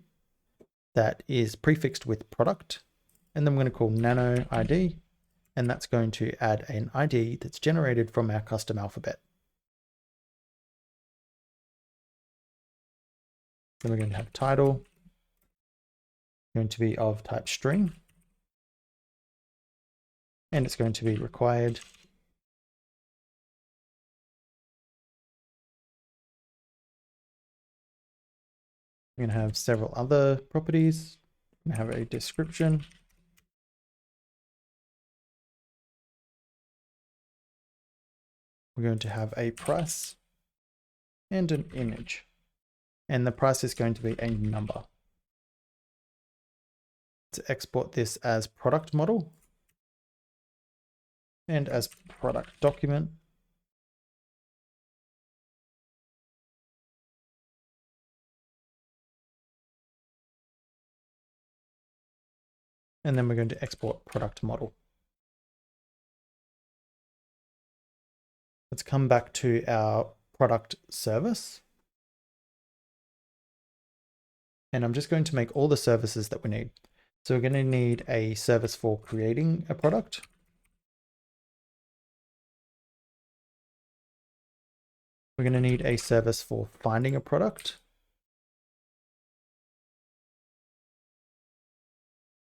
that is prefixed with product. And then we're going to call nano ID, and that's going to add an ID that's generated from our custom alphabet. Then we're going to have title, going to be of type string. And it's going to be required. We're going to have several other properties. We're going to have a description. We're going to have a price and an image. And the price is going to be a number. To export this as product model and as product document. And then we're going to export product model. Let's come back to our product service. And I'm just going to make all the services that we need. So we're going to need a service for creating a product. We're going to need a service for finding a product.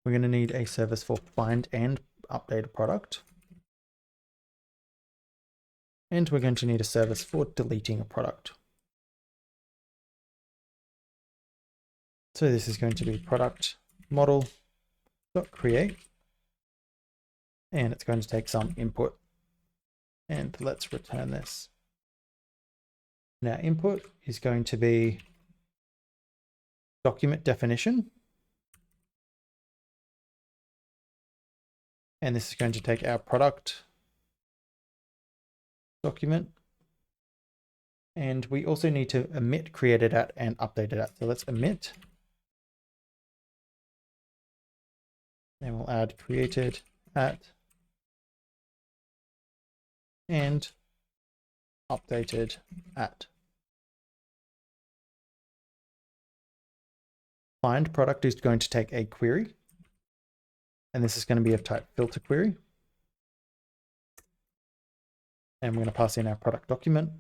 We're going to need a service for find and update a product. And we're going to need a service for deleting a product. So this is going to be product model.create. And it's going to take some input. And let's return this. Now input is going to be document definition. And this is going to take our product document. And we also need to emit created at and updated at. So let's emit. And we'll add created at and updated at. Find product is going to take a query. And this is going to be of type filter query. And we're going to pass in our product document.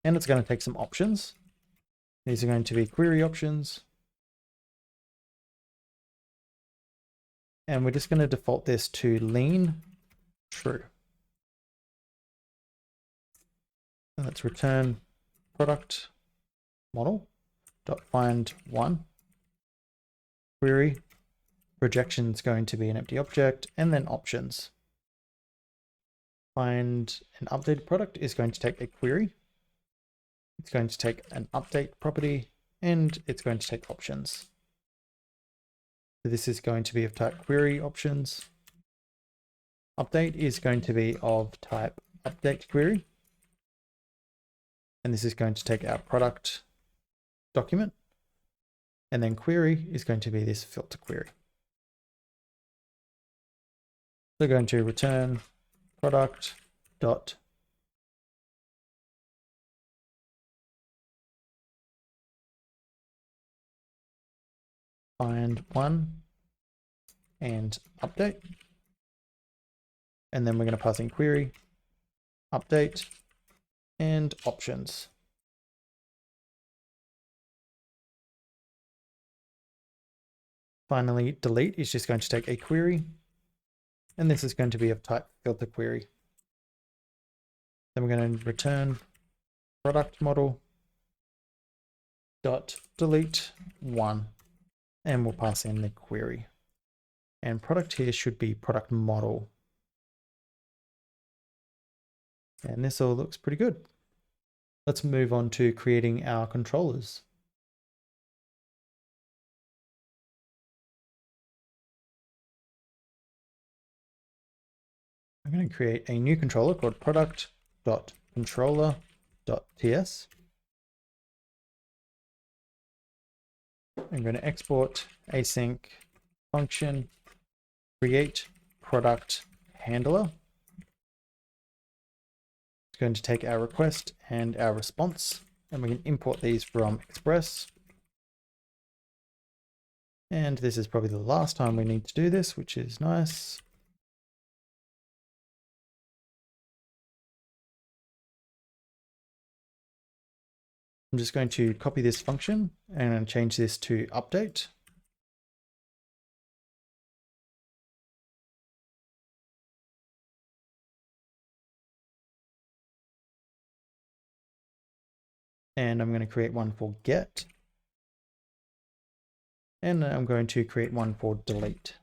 And it's going to take some options. These are going to be query options. And we're just going to default this to lean true. And let's return product model dot find one query. Projection is going to be an empty object, and then options. Find an updated product is going to take a query. It's going to take an update property, and it's going to take options. So this is going to be of type query options. Update is going to be of type update query. And this is going to take our product document. And then query is going to be this filter query. We're going to return product dot find one and update. And then we're going to pass in query, update, and options. Finally, delete is just going to take a query, and this is going to be of type filter query. Then we're going to return product model dot delete one, and we'll pass in the query. And product here should be product model. And this all looks pretty good. Let's move on to creating our controllers. I'm going to create a new controller called product.controller.ts. I'm going to export async function create product handler. It's going to take our request and our response, and we can import these from Express. And this is probably the last time we need to do this, which is nice. I'm just going to copy this function and change this to update. And I'm going to create one for get. And I'm going to create one for delete.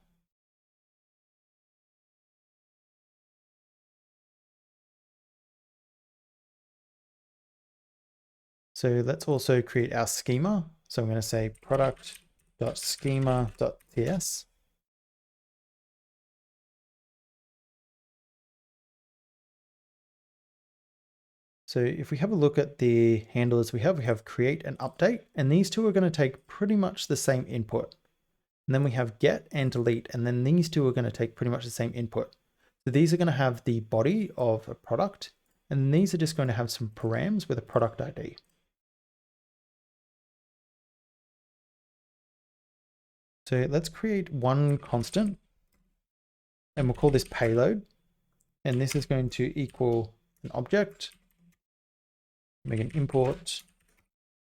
So let's also create our schema. So I'm going to say product.schema.ts. So if we have a look at the handlers we have create and update, and these two are going to take pretty much the same input. And then we have get and delete, and then these two are going to take pretty much the same input. So these are going to have the body of a product, and these are just going to have some params with a product ID. So let's create one constant, and we'll call this payload. And this is going to equal an object. We can import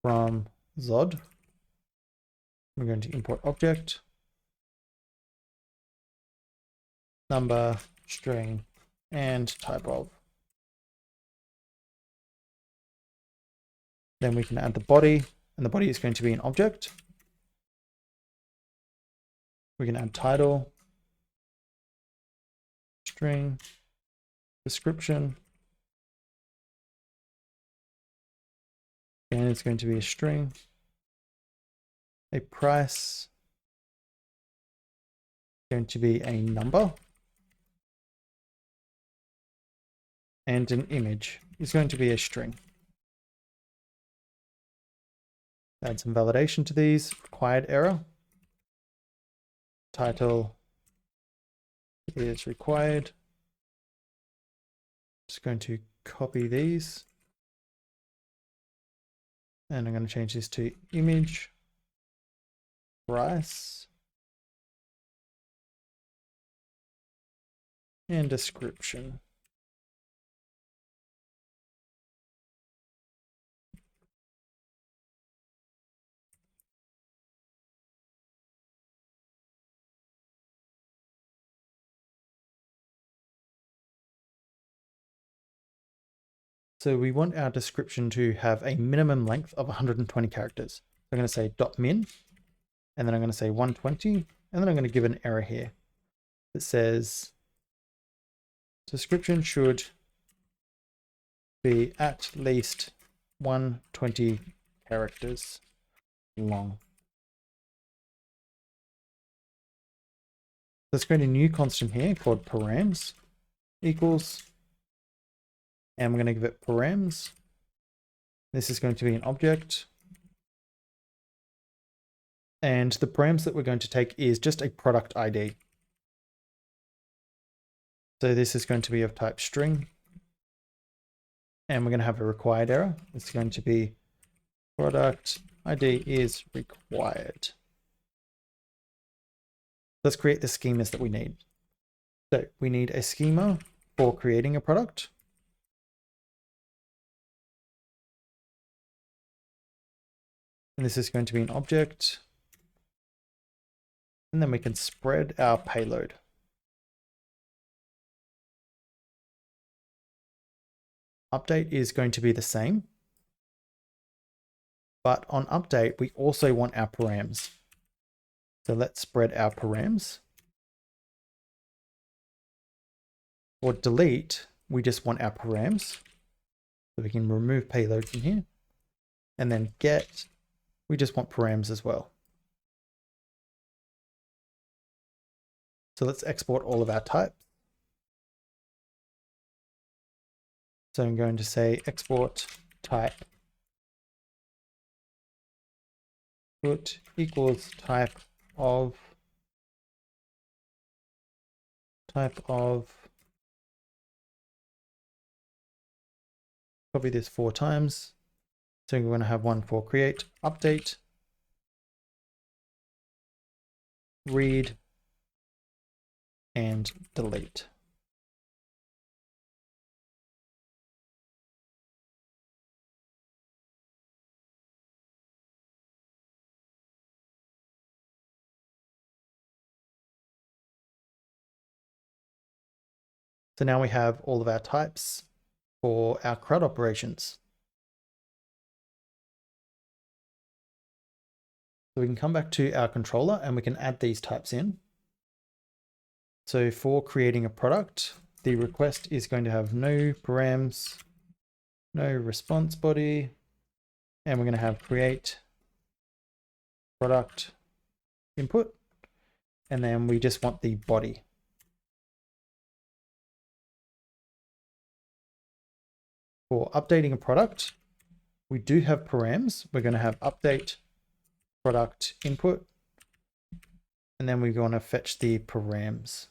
from Zod. We're going to import object, number, string, and type of. Then we can add the body, and the body is going to be an object. We can add title, string, description, and it's going to be a string, a price, going to be a number, and an image is going to be a string. Add some validation to these. Required error. Title is required. Just going to copy these. And I'm going to change this to image, price, and description. So we want our description to have a minimum length of 120 characters. I'm going to say .min, and then I'm going to say 120, and then I'm going to give an error here that says description should be at least 120 characters long. Let's create a new constant here called params equals and we're going to give it params. This is going to be an object. And the params that we're going to take is just a product ID. So this is going to be of type string. And we're going to have a required error. It's going to be product ID is required. Let's create the schemas that we need. So we need a schema for creating a product. And this is going to be an object. And then we can spread our payload. Update is going to be the same. But on update, we also want our params. So let's spread our params. For delete, we just want our params. So we can remove payload from here. And then get, we just want params as well. So let's export all of our types. So I'm going to say export type put equals type of copy this 4 times. So we're going to have one for create, update, read, and delete. So now we have all of our types for our CRUD operations. So we can come back to our controller and we can add these types in. So for creating a product, the request is going to have no params, no response body, and we're going to have create product input, and then we just want the body. For updating a product, we do have params. We're going to have update product input, and then we're going to fetch the params.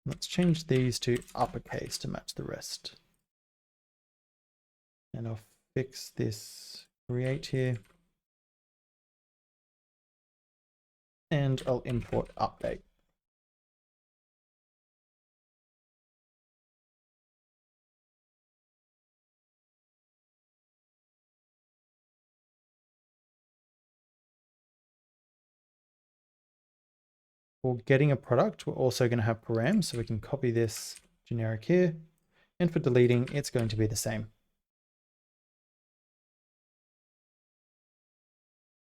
Let's change these to uppercase to match the rest. And I'll fix this create here. And I'll import update. For getting a product, we're also going to have params, so we can copy this generic here. And for deleting, it's going to be the same.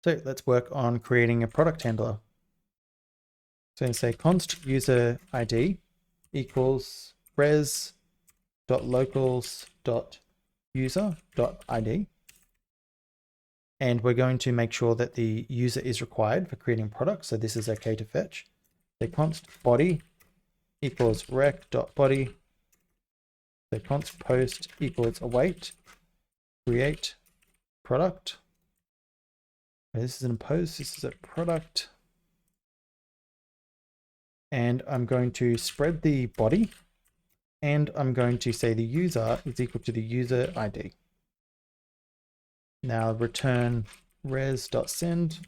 So let's work on creating a product handler. So I'm going to say const user ID equals res.locals.user.id. And we're going to make sure that the user is required for creating products. So this is okay to fetch. So const body equals rec.body. So const post equals await create product. This is an post, this is a product. And I'm going to spread the body, and I'm going to say the user is equal to the user ID. Now return res.send,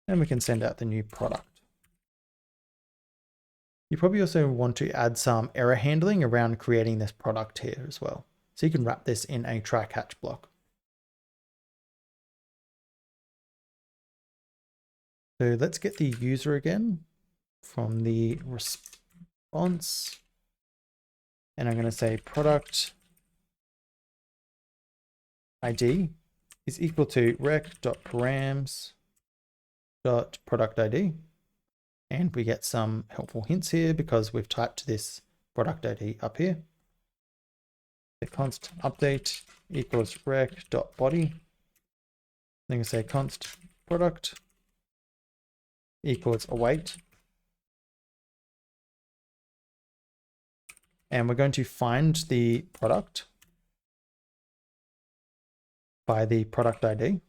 and we can send out the new product. You probably also want to add some error handling around creating this product here as well. So you can wrap this in a try catch block. So let's get the user again from the response. And I'm going to say product ID is equal to rec.params.product ID. And we get some helpful hints here because we've typed this product ID up here. The const update equals rec.body. Then we say const product equals await. And we're going to find the product by the product ID. And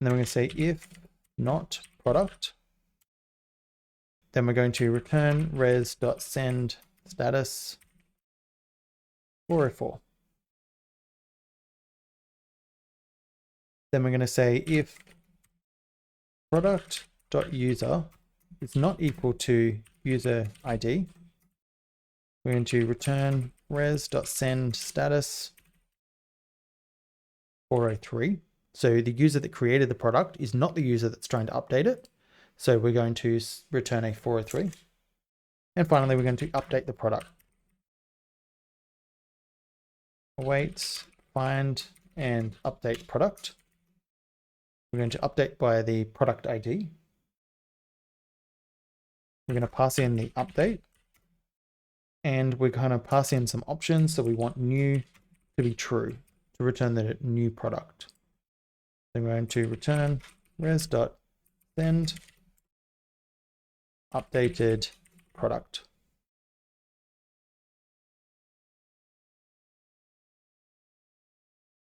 then we're going to say if not product, then we're going to return res.send status 404. Then we're going to say if product.user is not equal to user ID, we're going to return res.send status 403. So the user that created the product is not the user that's trying to update it. So we're going to return a 403. And finally, we're going to update the product. Await, find, and update product. We're going to update by the product ID. We're going to pass in the update. And we're going to pass in some options. So we want new to be true to return the new product. Then we're going to return res.send updated product.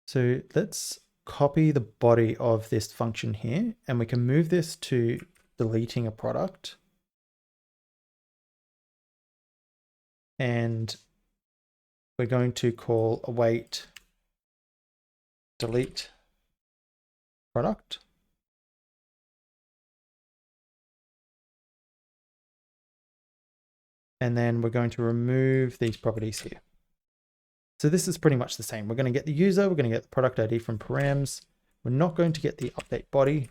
So let's copy the body of this function here, and we can move this to deleting a product. And we're going to call await delete product. And then we're going to remove these properties here. So this is pretty much the same. We're going to get the user, we're going to get the product ID from params. We're not going to get the update body.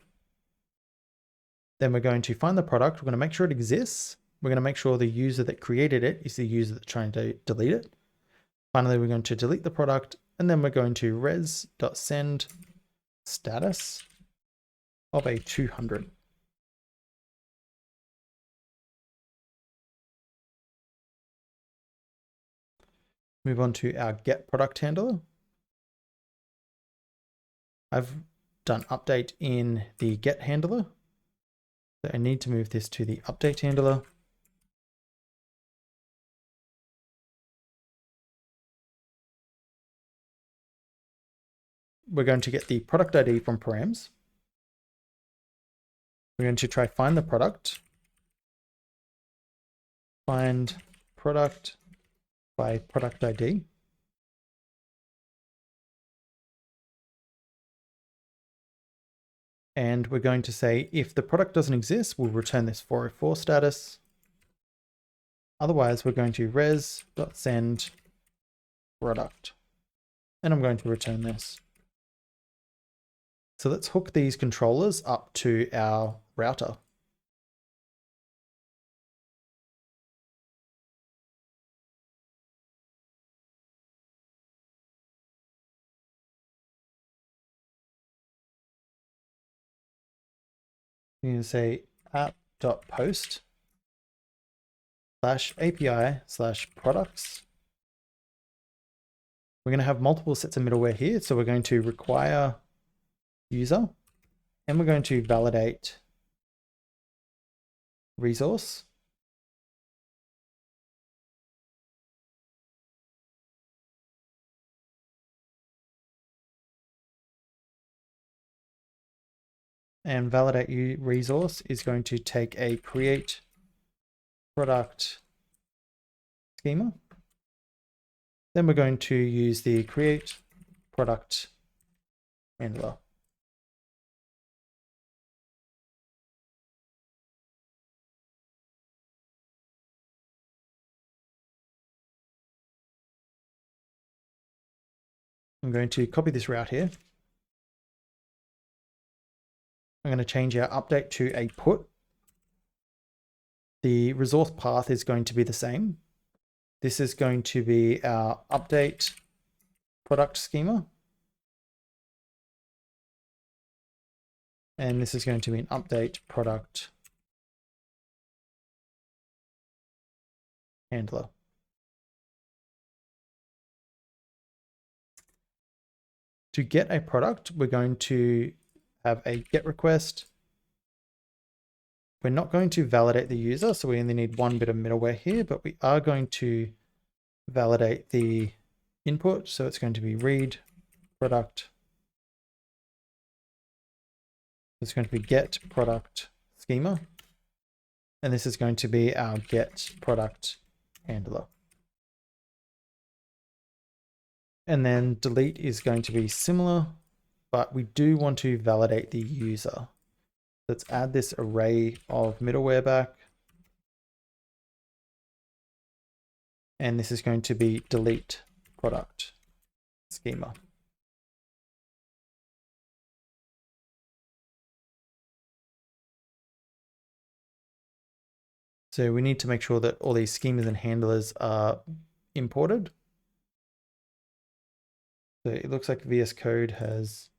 Then we're going to find the product. We're going to make sure it exists. We're going to make sure the user that created it is the user that's trying to delete it. Finally, we're going to delete the product, and then we're going to res.send status of a 200. Move on to our get product handler. I've done update in the get handler. So I need to move this to the update handler. We're going to get the product ID from params. We're going to try find the product. Find product by product ID. And we're going to say if the product doesn't exist, we'll return this 404 status. Otherwise, we're going to res.send product. And I'm going to return this. So let's hook these controllers up to our router. You can say app.post/API/products. We're going to have multiple sets of middleware here. So we're going to require user, and we're going to validate resource. And validate resource is going to take a create product schema. Then we're going to use the create product handler. I'm going to copy this route here. I'm going to change our update to a put. The resource path is going to be the same. This is going to be our update product schema. And this is going to be an update product handler. To get a product, we're going to have a GET request. We're not going to validate the user, so we only need one bit of middleware here, but we are going to validate the input. So it's going to be read product. It's going to be get product schema. And this is going to be our get product handler. And then delete is going to be similar, but we do want to validate the user. Let's add this array of middleware back. And this is going to be delete product schema. So we need to make sure that all these schemas and handlers are imported. So it looks like VS Code has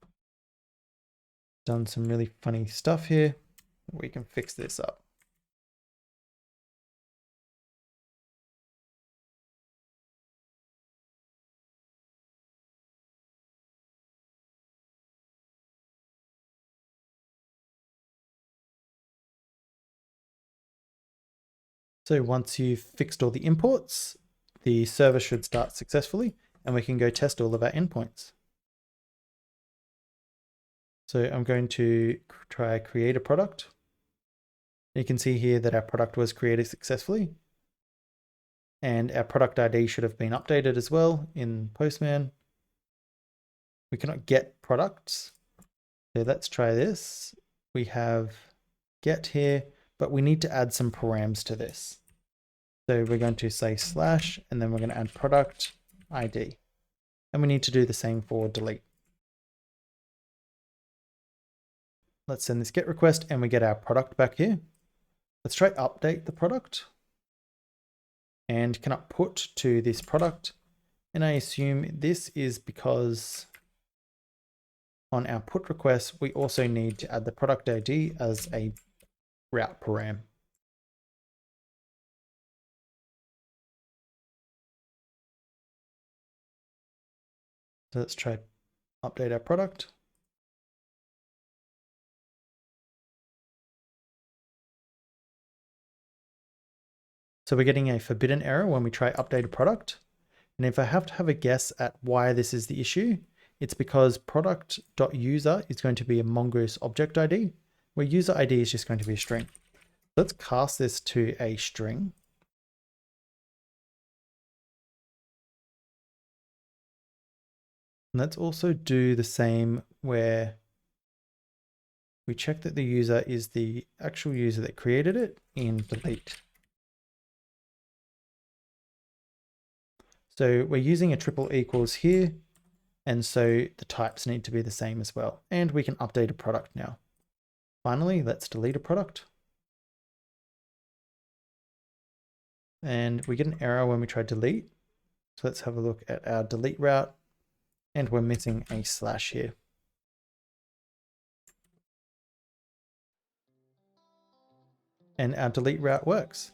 done some really funny stuff here. We can fix this up. So once you've fixed all the imports, the server should start successfully and we can go test all of our endpoints. So I'm going to try create a product. You can see here that our product was created successfully. And our product ID should have been updated as well in Postman. We cannot get products. So let's try this. We have get here, but we need to add some params to this. So we're going to say slash, and then we're going to add product ID. And we need to do the same for delete. Let's send this GET request and we get our product back here. Let's try update the product and cannot put to this product. And I assume this is because on our put request, we also need to add the product ID as a route param. So let's try update our product. So we're getting a forbidden error when we try update a product. And if I have to have a guess at why this is the issue, it's because product.user is going to be a Mongoose object ID, where user ID is just going to be a string. Let's cast this to a string. And let's also do the same where we check that the user is the actual user that created it in delete. So we're using a triple equals here. And so the types need to be the same as well. And we can update a product now. Finally, let's delete a product. And we get an error when we try delete. So let's have a look at our delete route. And we're missing a slash here. And our delete route works.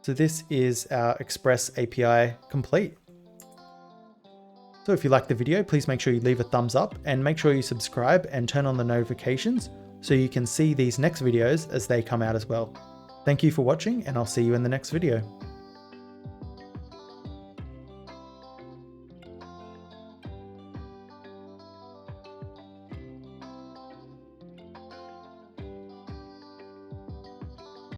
So this is our Express API complete. So if you liked the video, please make sure you leave a thumbs up and make sure you subscribe and turn on the notifications so you can see these next videos as they come out as well. Thank you for watching and I'll see you in the next video.